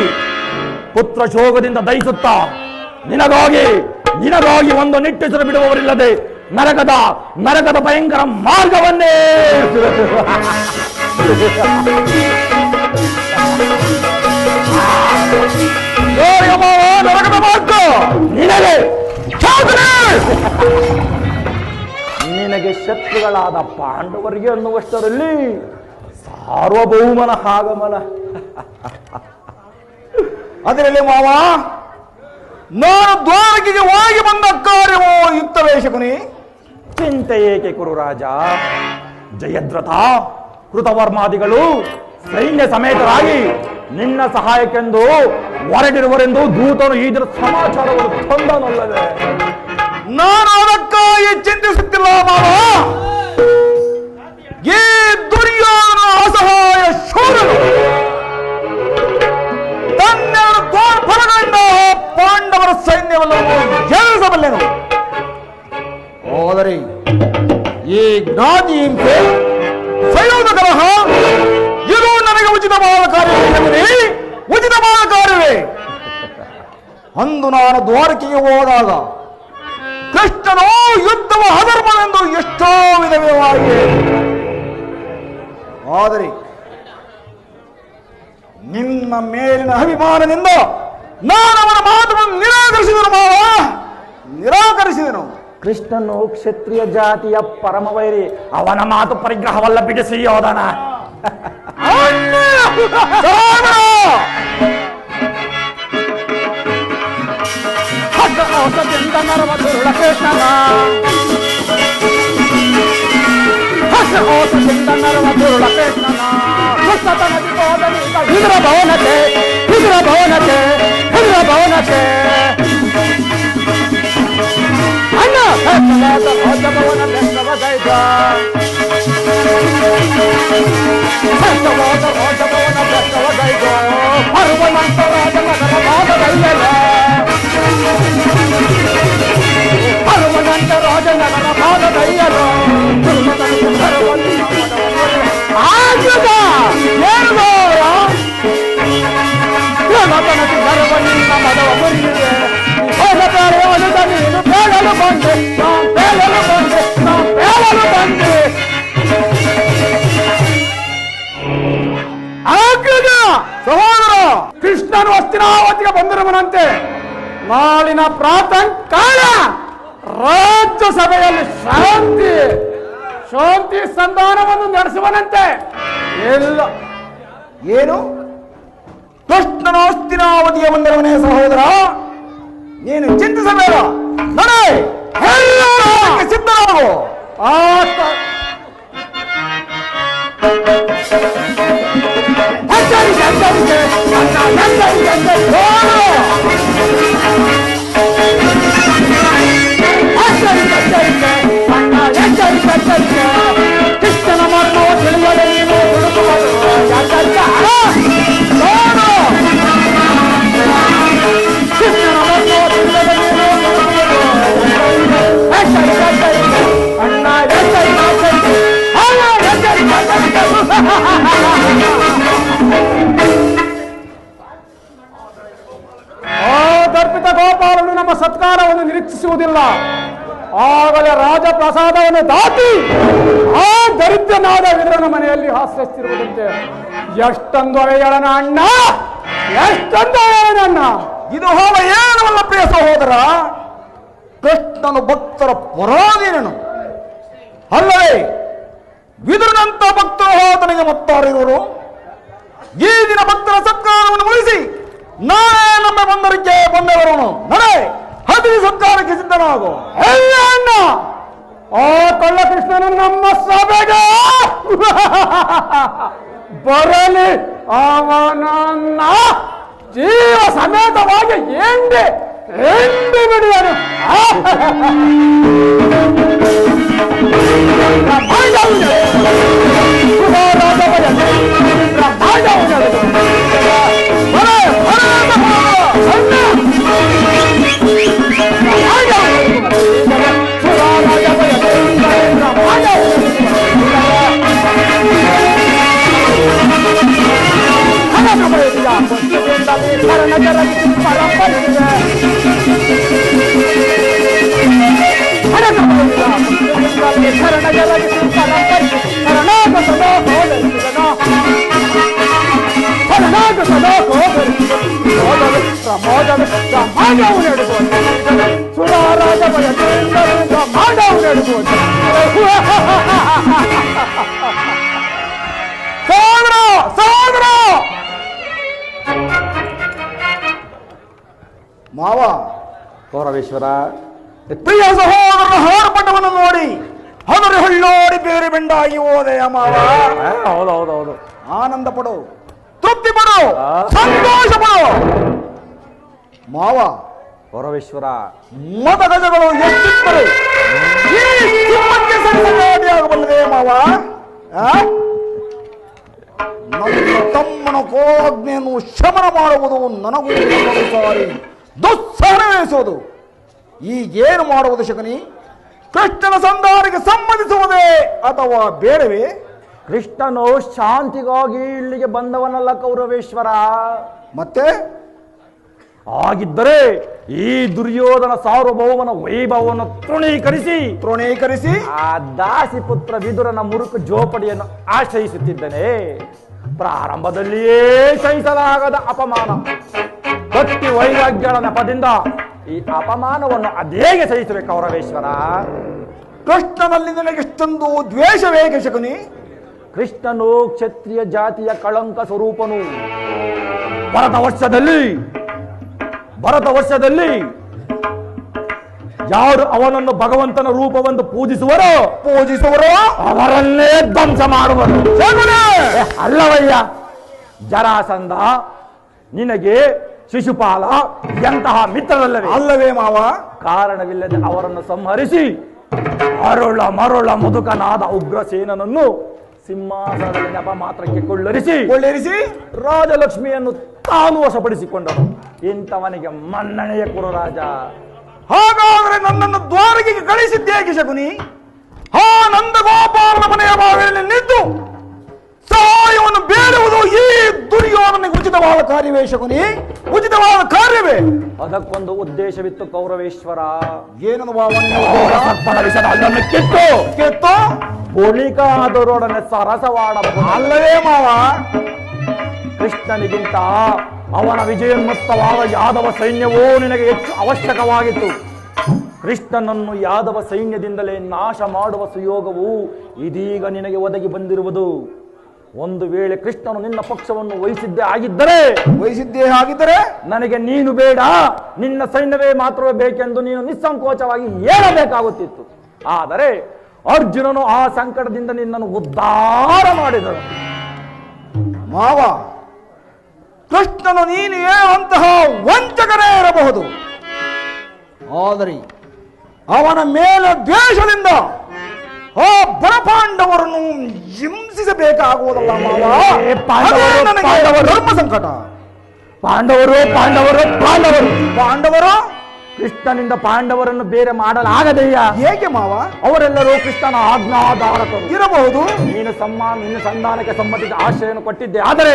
ಪುತ್ರ ಶೋಕದಿಂದ ದಯಿಸುತ್ತಾ ನಿನಗಾಗಿ ಒಂದು ನಿಟ್ಟೆಸರು ಬಿಡುವವರಿಲ್ಲದೆ ನರಕದ ಭಯಂಕರ ಮಾರ್ಗವನ್ನೇ ನರಕದ ಮಾರ್ಗ ನಿನಗೆ ಶತ್ರುಗಳಾದ ಪಾಂಡವರಿಗೆ ಅನ್ನುವಷ್ಟರಲ್ಲಿ ಸಾರ್ವಭೌಮನ ಆಗಮನ. ಅದರಲ್ಲಿ ಮಾವ ನಾನು ದ್ವಾರಕೆಗೆ ಹೋಗಿ ಬಂದ ಕಾರ್ಯವೋ ಯುಕ್ತವೇ ಶಕುನಿ? ಚಿಂತೆ ಏಕೆ ಕುರುರಾಜ? ಜಯದ್ರಥ ಕೃತವರ್ಮಾದಿಗಳು ಸೈನ್ಯ ಸಮೇತರಾಗಿ ನಿನ್ನ ಸಹಾಯಕ್ಕೆಂದು ಹೊರಟಿರುವರೆಂದು ದೂತನು ಈದಿನ ಸಮಾಚಾರವನ್ನು ತಂದನಲ್ಲವೇ? ನಾನು ಅದಕ್ಕಾಗಿ ಚಿಂತಿಸುತ್ತಿಲ್ಲ ಮಾವ. ಈ ದುರ್ಯೋಧನ ಅಸಹಾಯ ಶೂರನು ತನ್ನೆರಡು ದ್ವಾರಫಲಗಳಿಂದ ಪಾಂಡವರ ಸೈನ್ಯವನ್ನು ಗೆಲ್ಲಿಸಬಲ್ಲೆನು. ಆದರೆ ಈ ಜ್ಞಾತಿ ಹಿಂಸೆ ಸಂಯೋಗ ಕಲಹ ಇದು ನನಗೆ ಉಚಿತವಾದ ಕಾರ್ಯವೇ. ಅಂದು ನಾನು ದ್ವಾರಕೆಗೆ ಹೋದಾಗ ಕೃಷ್ಣನು ಯುದ್ಧವು ಅಧರ್ಮವೆಂದು ಎಷ್ಟೋ ವಿಧವಾಗಿ, ಆದರೆ ನಿನ್ನ ಮೇಲಿನ ಅಭಿಮಾನದಿಂದ ನಾನು ಅವನ ಮಾತನ್ನು ನಿರಾಕರಿಸಿದನು. ಕೃಷ್ಣನು ಕ್ಷತ್ರಿಯ ಜಾತಿಯ ಪರಮವೈರಿ, ಅವನ ಮಾತು ಪರಿಗ್ರಹವಲ್ಲ, ಬಿಡಿಸಿ ಯೋಧನ. ಭವನತೆ ವಿದುರ ಭವನಕ್ಕೆ ವಿದುರ ಭವನಕ್ಕೆ ಅಣ್ಣ ಭವನ ಬೆಟ್ಟವಗೈದ ಭವನ ಬೆಟ್ಟವಗೈದ ಪರ್ವನಂತರಾದ ನಗರ ಭಾಗದಲ್ಲೇ ರಾಜನಗರ ಭಾಗದಯ್ಯರು ಆಯುಧ ಗರ್ವನಿಂದ ಮದವ ಮುರಿದಿದೆ ಅನುದ ನೀನು ಬೇಡಲು ಬಂದೆ ಬೇಡಲು ಬಂದೆ ಬೇಡಲು ಬಂದೆ ಆಜ್ಞದ ಸಹೋದರ ಕೃಷ್ಣನು ಹಸ್ತಿನಾವತಿಗೆ ಬಂದಿರುವನಂತೆ ನಾಳಿನ ಪ್ರಾತಃಕಾಲ ರಾಜ್ಯಸಭೆಯಲ್ಲಿ ಶಾಂತಿ ಸಂಧಾನವನ್ನು ನಡೆಸುವನಂತೆ ಎಲ್ಲ ಏನು ಕೃಷ್ಣನ ಹಸ್ತಿನಾವತಿಗೆ ಬಂದಿರುವನೇ ಸಹೋದರ, ನೀನು ಚಿಂತಿಸಬೇಡ, ನಡೆ ಸಿದ್ಧರಾಗು. ಕೃಷ್ಣನ ಮರಣವು ತಿಳಿಯದೆ ನೀನು ಕೃಷ್ಣನ ಮರಣವು ತಿಳಿಯದೆ ನೀನು ಅಣ್ಣ ದರ್ಪಿತ ಗೋಪಾಲನು ನಮ್ಮ ಸತ್ಕಾರವನ್ನು ನಿರೀಕ್ಷಿಸುವುದಿಲ್ಲ. ಆಗಲೇ ರಾಜಪ್ರಸಾದವನ್ನು ದಾಟಿ ಆ ದರಿದ್ರನಾದ ವಿದುರನ ಮನೆಯಲ್ಲಿ ಹಾಸ್ಯಸ್ತಿರುವುದಂತೆ. ಎಷ್ಟೊಂದು ಹೇಳನ ಅಣ್ಣ, ಎಷ್ಟೊಂದು ಹೇಳನ. ಇದು ಹೋಗ ಏನವಲ್ಲ ಪ್ರಿಯ ಸಹೋದರ, ಕೃಷ್ಣನು ಭಕ್ತರ ಪರಾಧೀನನು ಅಲ್ಲವೇ? ವಿದುರನಂತ ಭಕ್ತರು ಹೋದನಿಗೆ ಮತ್ತಾರಿರುವರು. ಈ ದಿನ ಭಕ್ತರ ಸತ್ಕಾರವನ್ನು ಮುಗಿಸಿ ನಾಳೆ ನಮ್ಮ ಬಂದರಿಗೆ ಬಂದವರನು ನಡೆ ಹದಿ ಸತ್ಕಾರಕ್ಕೆ ಸಿದ್ಧನಾಗು. ಅಣ್ಣ, ಆ ಕಳ್ಳ ಕೃಷ್ಣನು ನಮ್ಮ ಸಭೆಗೆ ಬರಲಿ, ಅವನನ್ನ ಜೀವ ಸಮೇತವಾಗಿ ಎಂಡಿ ಬಿಡುವನು. ಮಾವ ಗೌರವೇಶ್ವರ, ಪ್ರಿಯ ಸಹೋದರನ ಹಾರ್ಪಟವನ್ನು ನೋಡಿ ಹೊನರಿ ಹೊಳ್ಳೋಡಿ ಬೇರೆ ಬೆಂಡಾಗಿ ಹೋದೆಯ ಮಾವ. ಹೌದೌದೌದು, ಆನಂದ ಪಡು, ತೃಪ್ತಿ ಪಡು, ಸಂತೋಷ ಪಡು ಮಾವ. ಗೌರವೇಶ್ವರ, ಮತಗಜಗಳು ಎಷ್ಟಿದ್ದರೆ ಈ ಸಿಂಹಕ್ಕೆ ಸರಿಯಾಗಬಲ್ಲದೆ ಮಾವ. ನನ್ನ ತಮ್ಮನ ಕೋಜ್ಞೆಯನ್ನು ಶಮನ ಮಾಡುವುದು ನನಗೂ ಸಾರಿ ದುಸ್ಸಹನೆನಿಸುವುದು. ಈಗೇನು ಮಾಡುವುದು ಶಕನಿ? ಕೃಷ್ಣನ ಸಂಧಾನಕ್ಕೆ ಸಂಬಂಧಿಸುವುದೇ ಅಥವಾ ಬೇಡವೇ? ಕೃಷ್ಣನು ಶಾಂತಿಗಾಗಿ ಇಲ್ಲಿಗೆ ಬಂದವನಲ್ಲ ಕೌರವೇಶ್ವರ. ಮತ್ತೆ ಆಗಿದ್ದರೆ ಈ ದುರ್ಯೋಧನ ಸಾರ್ವಭೌಮನ ವೈಭವವನ್ನು ತೃಣೀಕರಿಸಿ ಆ ದಾಸಿ ಪುತ್ರ ವಿದುರನ ಮುರುಕು ಜೋಪಡಿಯನ್ನು ಆಶ್ರಯಿಸುತ್ತಿದ್ದನೆ. ಪ್ರಾರಂಭದಲ್ಲಿಯೇ ಸಹಿಸಲಾಗದ ಅಪಮಾನ, ಭಕ್ತಿ ವೈರಾಗ್ಯಗಳ ನೆಪದಿಂದ ಈ ಅಪಮಾನವನ್ನು ಅದೇಗೆ ಸಹಿಸಬೇಕು ಕೌರವೇಶ್ವರ? ಕೃಷ್ಣನಲ್ಲಿ ನಿನಗೆಷ್ಟೊಂದು ದ್ವೇಷವೇಗೆ ಶಕುನಿ? ಕೃಷ್ಣನು ಕ್ಷತ್ರಿಯ ಜಾತಿಯ ಕಳಂಕ ಸ್ವರೂಪನು. ಭರತ ವರ್ಷದಲ್ಲಿ ಯಾರು ಅವನನ್ನು ಭಗವಂತನ ರೂಪವನ್ನು ಪೂಜಿಸುವರೋ ಅವರನ್ನೇ ಧ್ವಂಸ ಮಾಡುವರು. ಅಲ್ಲವಯ್ಯ, ಜರಾಸಂಧ ನಿನಗೆ ಶಿಶುಪಾಲ ಎಂತಹ ಮಿತ್ರರಲ್ಲವೇ? ಅಲ್ಲವೇ ಮಾವ? ಕಾರಣವಿಲ್ಲದೆ ಅವರನ್ನು ಸಂಹರಿಸಿ ಮರುಳ ಮುದುಕನಾದ ಉಗ್ರಸೇನನನ್ನು ಸಿಂಹಾಸನದಲ್ಲಿ ನೆಪ ಮಾತ್ರಕ್ಕೆ ಕೊಳ್ಳರಿಸಿ ರಾಜಲಕ್ಷ್ಮಿಯನ್ನು ತಾನು ವಶಪಡಿಸಿಕೊಂಡನು. ಇಂಥವನಿಗೆ ಮನ್ನಣೆಯ ಕುರು ರಾಜ. ಹಾಗಾದ್ರೆ ನನ್ನನ್ನು ದ್ವಾರಕೆಗೆ ಕಳಿಸಿದ್ದೇಕೆ ಶಕುನಿ? ಆ ನಂದಗೋಪಾಲನ ಮನೆಯ ಬಾಗಿಲಲ್ಲಿ ನಿಂತು ಸಹಾಯವನ್ನು ಬೇಡುವುದು ಈ ದುರ್ಯೋಧನಿಗೆ ಉಚಿತವಾದ ಕಾರ್ಯವೇ ಶಕುನಿ? ಉಚಿತವಾದ ಕಾರ್ಯವೇ? ಅದಕ್ಕೊಂದು ಉದ್ದೇಶವಿತ್ತು ಕೌರವೇಶ್ವರ. ಏನನ್ನು ಭಾವ? ಅದನ್ನು ಕಿತ್ತು ಬಳಿಕಾದವರೊಡನೆ ಸರಸವಾಡಬಹುದು ಅಲ್ಲವೇ ಮಾವ? ಕೃಷ್ಣನಿಗಿಂತ ಅವನ ವಿಜಯೋನ್ಮತ್ತವಾದ ಯಾದವ ಸೈನ್ಯವೂ ನಿನಗೆ ಹೆಚ್ಚು ಅವಶ್ಯಕವಾಗಿತ್ತು. ಕೃಷ್ಣನನ್ನು ಯಾದವ ಸೈನ್ಯದಿಂದಲೇ ನಾಶ ಮಾಡುವ ಸುಯೋಗವು ಇದೀಗ ನಿನಗೆ ಒದಗಿ ಬಂದಿರುವುದು. ಒಂದು ವೇಳೆ ಕೃಷ್ಣನು ನಿನ್ನ ಪಕ್ಷವನ್ನು ವಹಿಸಿದ್ದೇ ಆಗಿದ್ದರೆ ನನಗೆ ನೀನು ಬೇಡ, ನಿನ್ನ ಸೈನ್ಯವೇ ಮಾತ್ರವೇ ಬೇಕೆಂದು ನೀನು ನಿಸ್ಸಂಕೋಚವಾಗಿ ಹೇಳಬೇಕಾಗುತ್ತಿತ್ತು. ಆದರೆ ಅರ್ಜುನನು ಆ ಸಂಕಟದಿಂದ ನಿನ್ನನ್ನು ಉದ್ಧಾರ ಮಾಡಿದನು. ಮಾವ, ಕೃಷ್ಣನು ನೀನು ಹೇಳುವಂತಹ ವಂಚಕನೇ ಇರಬಹುದು, ಆದರೆ ಅವನ ಮೇಲೆ ದ್ವೇಷದಿಂದ ಆ ಬಲಪಾಂಡವರನ್ನು ಹಿಂಸಿಸಬೇಕಾಗುವುದಲ್ಲ ಮಾವ. ಧರ್ಮ ಸಂಕಟ. ಪಾಂಡವರು ಕೃಷ್ಣನಿಂದ ಪಾಂಡವರನ್ನು ಬೇರೆ ಮಾಡಲಾಗದೆಯ. ಏಕೆ ಮಾವ? ಅವರೆಲ್ಲರೂ ಕೃಷ್ಣನ ಆಜ್ಞಾಧಾರಕರು ಇರಬಹುದು. ನೀನು ನಿನ್ನ ಸಂಧಾನಕ್ಕೆ ಸಂಬಂಧಿಸಿದ ಆಶ್ರಯವನ್ನು ಕೊಟ್ಟಿದ್ದೆ ಆದರೆ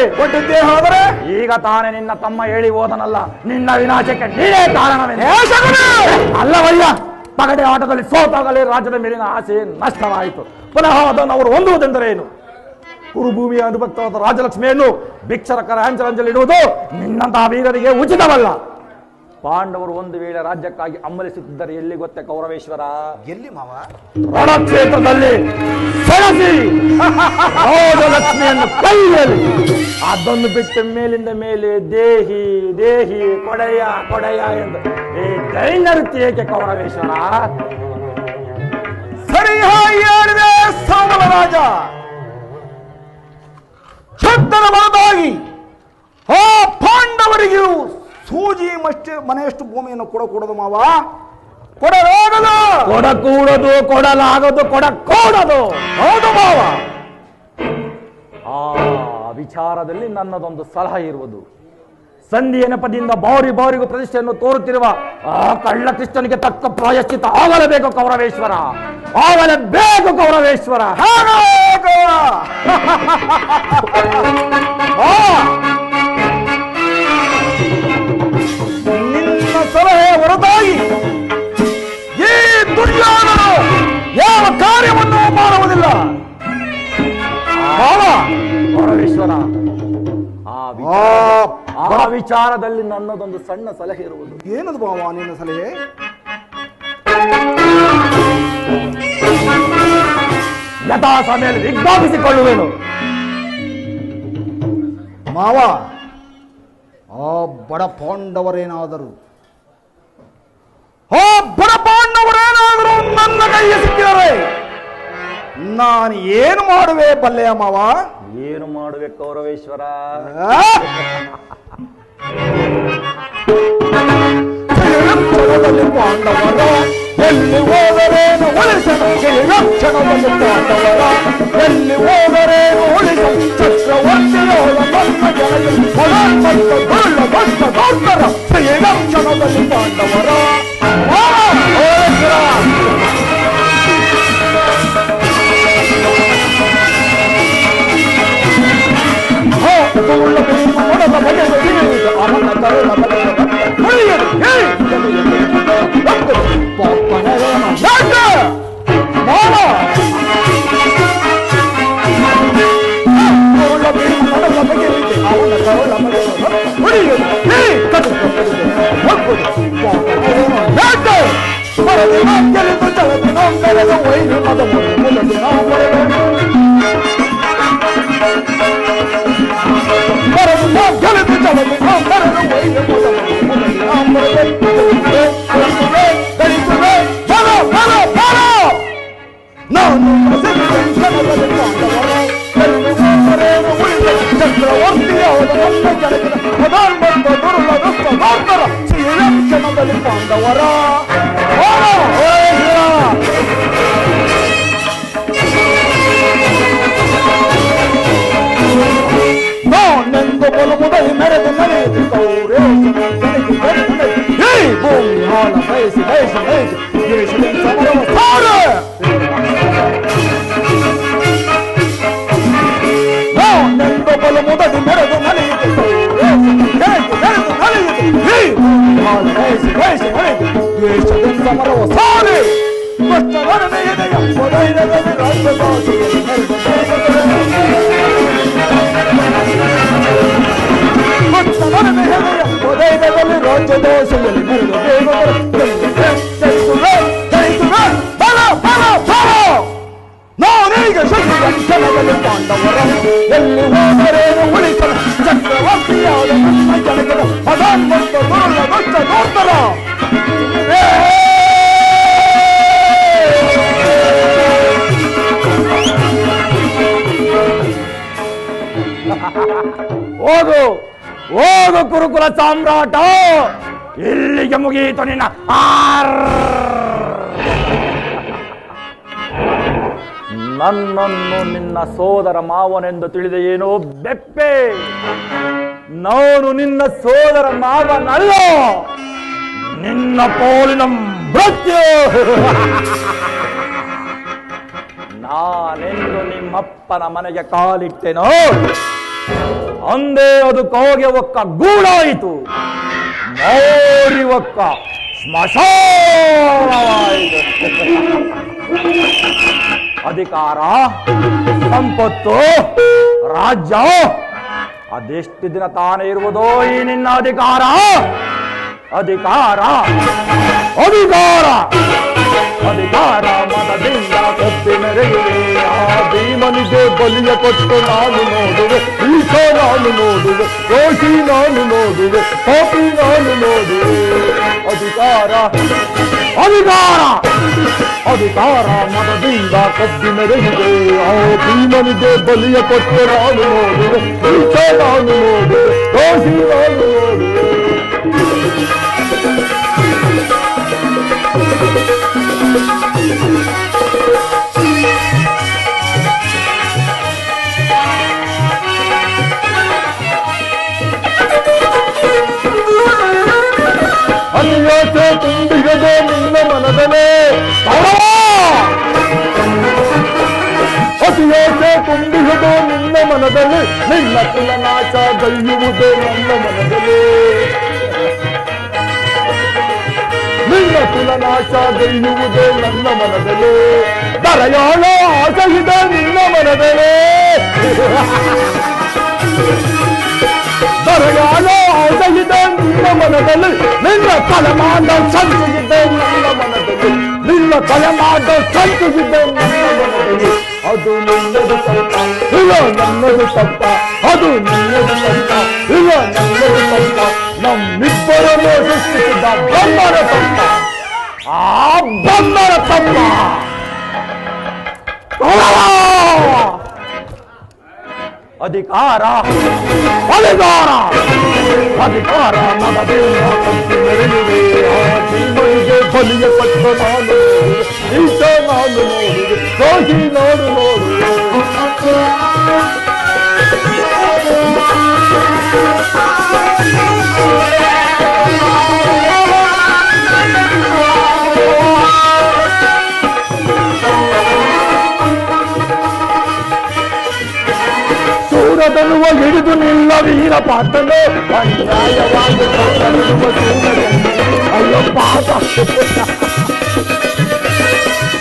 ಈಗ ತಾನೇ ನಿನ್ನ ತಮ್ಮ ಹೇಳಿ ಹೋದನಲ್ಲ, ನಿನ್ನ ವಿನಾಶಕ್ಕೆ ನೀನೇ ಕಾರಣವೇನೆ. ಅಲ್ಲವಯ್ಯ, ಪಗಡೆ ಆಟದಲ್ಲಿ ಸೋತಾಗಲೇ ರಾಜ್ಯದ ಮೇಲಿನ ಆಸೆ ನಷ್ಟವಾಯಿತು. ಪುನಃ ಅದನ್ನು ಅವರು ಹೊಂದುವುದೆಂದರೇನು? ಕುರುಭೂಮಿಯ ಅನುಭಕ್ತವಾದ ರಾಜಲಕ್ಷ್ಮಿಯನ್ನು ಭಿಕ್ಷರಕರ ಅಂಚರಂಜಲಿಡುವುದು ನಿನ್ನಂತಹ ವೀರರಿಗೆ ಉಚಿತವಲ್ಲ. ಪಾಂಡವರು ಒಂದು ವೇಳೆ ರಾಜ್ಯಕ್ಕಾಗಿ ಅಮ್ಮಲಿಸುತ್ತಿದ್ದರೆ ಎಲ್ಲಿ ಗೊತ್ತೇ ಕೌರವೇಶ್ವರ? ಎಲ್ಲಿ ಮಾವ? ರಣಕ್ಷೇತ್ರದಲ್ಲಿ ರಾಜಲಕ್ಷ್ಮಿಯನ್ನು ಕೈಯಲ್ಲಿ. ಅದನ್ನು ಬಿಟ್ಟು ಮೇಲಿಂದ ಮೇಲೆ ದೇಹಿ ದೇಹಿ ಕೊಡೆಯ ಕೊಡೆಯ ಎಂದು ಈ ದೈನೃತ್ಯ ಏಕೆ ಕೌರವೇಶ್ವರ? ಸರಿಯಾಗಿ ಹೇಳಿದೆ ಸಾಮಲ ರಾಜ. ಶಬ್ದದ ಹೊರತಾಗಿ ಆ ಪಾಂಡವರಿಗೂ ಸೂಜಿ ಮನೆಯಷ್ಟು ಭೂಮಿಯನ್ನು ಕೊಡಕೂಡದು ಮಾವ. ಕೊಡಕೂಡದು, ಕೊಡಲಾಗದು, ಕೊಡಕೂಡದು. ಹೌದು ಮಾವ. ಆ ವಿಚಾರದಲ್ಲಿ ನನ್ನದೊಂದು ಸಲಹೆ ಇರುವುದು. ಸಂಧಿಯ ನೆಪದಿಂದ ಬಾರಿಗೂ ಪ್ರತಿಷ್ಠೆಯನ್ನು ತೋರುತ್ತಿರುವ ಆ ಕಳ್ಳ ಕೃಷ್ಣನಿಗೆ ತಕ್ಕ ಪ್ರಾಯಶ್ಚಿತ ಆಗಲೇಬೇಕು ಕೌರವೇಶ್ವರ, ಆಗಲೇಬೇಕು ಕೌರವೇಶ್ವರ. ನಿನ್ನ ಸಲಹೆ ಹೊರತಾಗಿ ಈ ದುರ್ಯೋಧನನು ಯಾವ ಕಾರ್ಯವನ್ನು ಮಾಡುವುದಿಲ್ಲ ಕೌರವೇಶ್ವರ. ಆ ವಿಚಾರದಲ್ಲಿ ನನ್ನದೊಂದು ಸಣ್ಣ ಸಲಹೆ ಇರುವುದು. ಏನದು ಬಾವ ನಿನ್ನ ಸಲಹೆ? ಯಥಾ ಸಮಯದಲ್ಲಿ ವಿಜ್ಞಾಪಿಸಿಕೊಳ್ಳುವೆನು ಮಾವ. ಆ ಬಡ ಪಾಂಡವರೇನಾದರೂ ನನ್ನ ಕೈಗೆ ಸಿಕ್ಕಿದರೆ ನಾನು ಏನು ಮಾಡುವೆ ಬಲ್ಲೆಯ ಮಾವ? ಏನು ಮಾಡುವೆ ಕೌರವೇಶ್ವರ? ಕ್ಷಣದಲ್ಲಿ ಪಾಂಡವರ ಎಲ್ಲಿ ಹೋದರೇನು ಉಳಿಸಲು, ಕ್ಷಣದಲ್ಲಿ ಪಾಂಡವರ ಎಲ್ಲಿ ಹೋದರೇನು ಉಳಿಸಲು, ಚಕ್ರವರ್ತಿಯೋಳ ನನ್ನ ಜನರು ಕ್ಷಣದಲ್ಲಿ ಪಾಂಡವರ ಚಕ್ರವರ್ತಿ ದ್ವೇಷ ದ್ವೇಷದಿಂದ ಸಮರವ ಸಾರೆ. ನಾನೆಂದು ಬಲು ಮುದಡಿ ಮೆರೆದು ನಡೆಯಿತು ದ್ವೇಷದಿಂದ ಸಮರವ ಸಾರೆ. ಹೃದಯದಲ್ಲಿ ರಾಜ್ಯದೋಷದಲ್ಲಿ ನಾನೀಗ ಶಕ್ತಿಯಲ್ಲಿ ಪಾಂಡವರ ಎಲ್ಲಿ ಹೋದರೇನು ಉಳಿಸಲು ಚಕ್ರವರ್ತಿಯಾದ ನನ್ನ ಜನಗದ ಮದಾನ್ವಂತ ದುರುಳ ದುಷ್ಟ ನೋಡ್ತಾರ. ಹೋಗು ಹೋಗು ಕುರುಕುಲ ಸಾಮ್ರಾಟ, ಇಲ್ಲಿಗೆ ಮುಗಿಯಿತು ನಿನ್ನ ನನ್ನನ್ನು ನಿನ್ನ ಸೋದರ ಮಾವನೆಂದು ತಿಳಿದೆಯೇನೋ ಬೆಪ್ಪೆ? ನಾನು ನಿನ್ನ ಸೋದರ ಮಾವನಲ್ಲ, ನಿನ್ನ ಪೋಲಿನ ಮೃತ್ಯು. ನಾನೆಂದು ನಿಮ್ಮಪ್ಪನ ಮನೆಗೆ ಕಾಲಿಟ್ಟೆನೋ ಅಂದೇ ಅದು ಕೋಗೆ ಒಕ್ಕ ಗೂಡಾಯಿತು, ಮೋರಿ ಒಕ್ಕ ಸ್ಮಶಾನವಾಯಿತು. ಅಧಿಕಾರ, ಸಂಪತ್ತು, ರಾಜ್ಯ ಅದೆಷ್ಟು ದಿನ ತಾನೇ ಇರುವುದೋ ಈ ನಿನ್ನ ಅಧಿಕಾರ? ಅಧಿಕಾರ ಅಧಿಕಾರ ಅಧಿಕಾರ ಮತದಿಂದ ಕಪ್ಪಿ ಮೆರೆಯುವೆ. ಆ ಭೀಮನಿಗೆ ಬಲಿಯ ಕೊಟ್ಟು ನಾನು ನೋಡುವೆ, ಈಶ ನಾನು ನೋಡುವೆ, ದೋಷಿ ನಾನು ನೋಡುವೆ, ಪಾಪಿ ನಾನು ನೋಡುವೆ. ಅಧಿಕಾರ ಅಧಿಕಾರ ಅಧಿಕಾರ ಮತದಿಂದ ಕಪ್ಪಿ ಮೆರೆಯುವೆ. ಆ ಭೀಮನಿಗೆ ಬಲಿಯ ಕೊಟ್ಟು ನಾನು ನೋಡುವೆ, ಈಶ ನಾನು ನೋಡುವೆ, ದೋಷಿ ನಾನು ನೋಡುವೆ. ಅನ್ಯೋತೆ ತುಂಬಿಗದೆ ನಿನ್ನ ಮನದಲೇ ಅತಿಯೋತೆ ತುಂಬಿಗದೆ ನಿನ್ನ ಮನದಲ್ಲಿ, ನಿನ್ನ ಕುಲನಾಶ ಗೈಯುವುದೇ ನನ್ನ ಮನದಲ್ಲಿ, ನಿನ್ನ ಕುಲನಾಶ ಗೈಯುವುದೇ ನನ್ನ ಮನದಲ್ಲಿ. ದರೆಯಾಳ ಆಸೆಯಿದೆ ನಿನ್ನ ಮನದಲ್ಲಿ, ದರೆಯಾಳ ಆಸೆಯಿದೆ ನಿನ್ನ ಮನದಲ್ಲಿ. ನಿನ್ನ ತಲೆಮಾದ ಸಂಚಿದೆ ನನ್ನ ಮನದಲ್ಲಿ, ನಿನ್ನ ತಲೆಮಾದ ಸಂಚಿದೆ ನನ್ನ ಮನದಲ್ಲಿ. ಅದು ನಿನ್ನದು ತಪ್ಪ ಇಲ್ಲ ನನ್ನದು ತಪ್ಪ, ಅದು ನಿನ್ನದು ತಪ್ಪ ಇಲ್ಲ ನನ್ನದು ತಪ್ಪ. ನಮ್ಮಿಬ್ಬರನ್ನು ಸೃಷ್ಟಿಸಿದ ಬ್ರಹ್ಮನ ತಪ್ಪ, ಆ ಬ್ರಹ್ಮನ ತಪ್ಪ. ಅಧಿಕಾರ ಅಧಿಕಾರ ಅಧಿಕಾರ ಮನದಿಂದ ಕಟ್ಟಿ ಮೆರೆಯುವೆ. ಆ ಭೀಮನಿಗೆ ಬಲಿಯ ಕೊಟ್ಟ ನಾನು ನೋಡುವೆ, ಈಶ ನಾನು ನೋಡುವೆ, ದೋಷಿ ನಾನು ನೋಡುವೆ. ಸೂರದನ್ನುವ ಹಿಡಿದು ನಿಲ್ಲ ವೀರ ಪಾತ್ರನು, ಅನ್ಯಾಯವಾಗಿ ಅಯ್ಯೋ ಪಾಪ.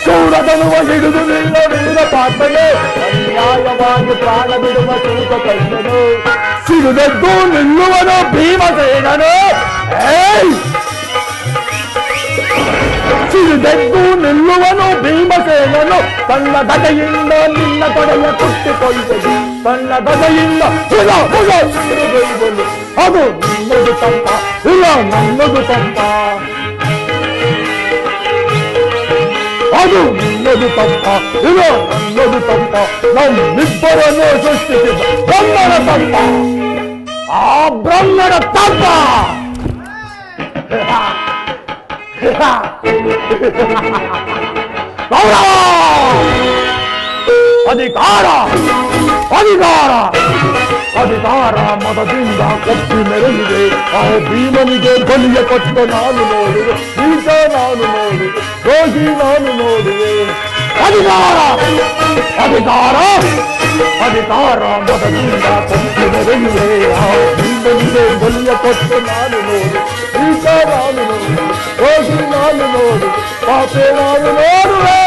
ಸೂರದನ್ನುವ ಹಿಡಿದು ನಿಲ್ಲ ವೀರ ಪಾತ್ರನು, ಅನ್ಯಾಯವಾಗಿ ಪ್ರಾಣ ಬಿಡುವ ಸೂತ ಕಣ್ಣನು. ಸಿಡಿದೆದ್ದು ನಿಲ್ಲುವನು ಭೀಮಸೇನನು, ಸಿಡಿದೆದ್ದು ನಿಲ್ಲುವನು ಭೀಮಸೇನನು. ತನ್ನ ಗದೆಯಿಂದ ನಿನ್ನ ತೊಡೆಯ ಕುಟ್ಟಿಕೊಳ್ಳುವುದು, ತನ್ನ ಗದೆಯಿಂದ ಅದು ನಿನ್ನದು ತಪ್ಪ ಇಲ್ಲ ನನ್ನದು ತಪ್ಪ, ಅದು ನಿನ್ನದು ತಪ್ಪ ಇಲ್ಲ ನನ್ನದು ತಪ್ಪ. ನಮ್ಮಿಬ್ಬರನ್ನು ಸೃಷ್ಟಿಸಿದ ಬ್ರಹ್ಮನ ತಪ್ಪ, ಆ ಬ್ರಹ್ಮನ ತಪ್ಪ. ಅಧಿಕಾರ ಅಧಿಕಾರ ಅಧಿಕಾರ ಮದದಿಂದ ಕೊಪ್ಪಿ ಮೆರೆದಿದೆ ಆ ಭೀಮನಿಗೆ ಬಲಿಯ ಕೊಟ್ಟು ನಾನು ನೋಡುವೆ ಈಗ ನಾನು ನೋಡುವೆ ಹೋಗಿ ನಾನು ನೋಡುವೆ ಅಧಿಕಾರ ಅಧಿಕಾರ ಅಧಿಕಾರ ಮದದಿಂದ ಕೊಪ್ಪಿ ಮೆರೆದಿದೆ ಆ ಭೀಮನಿಗೆ ಬಲಿಯ ಕೊಟ್ಟು ನಾನು ನೋಡು ಈಗ ನಾನು ನೋಡುವೆ ಹೋಗಿ ನಾನು ನೋಡು ಪಾಪೆ ನಾನು ನೋಡುವೆ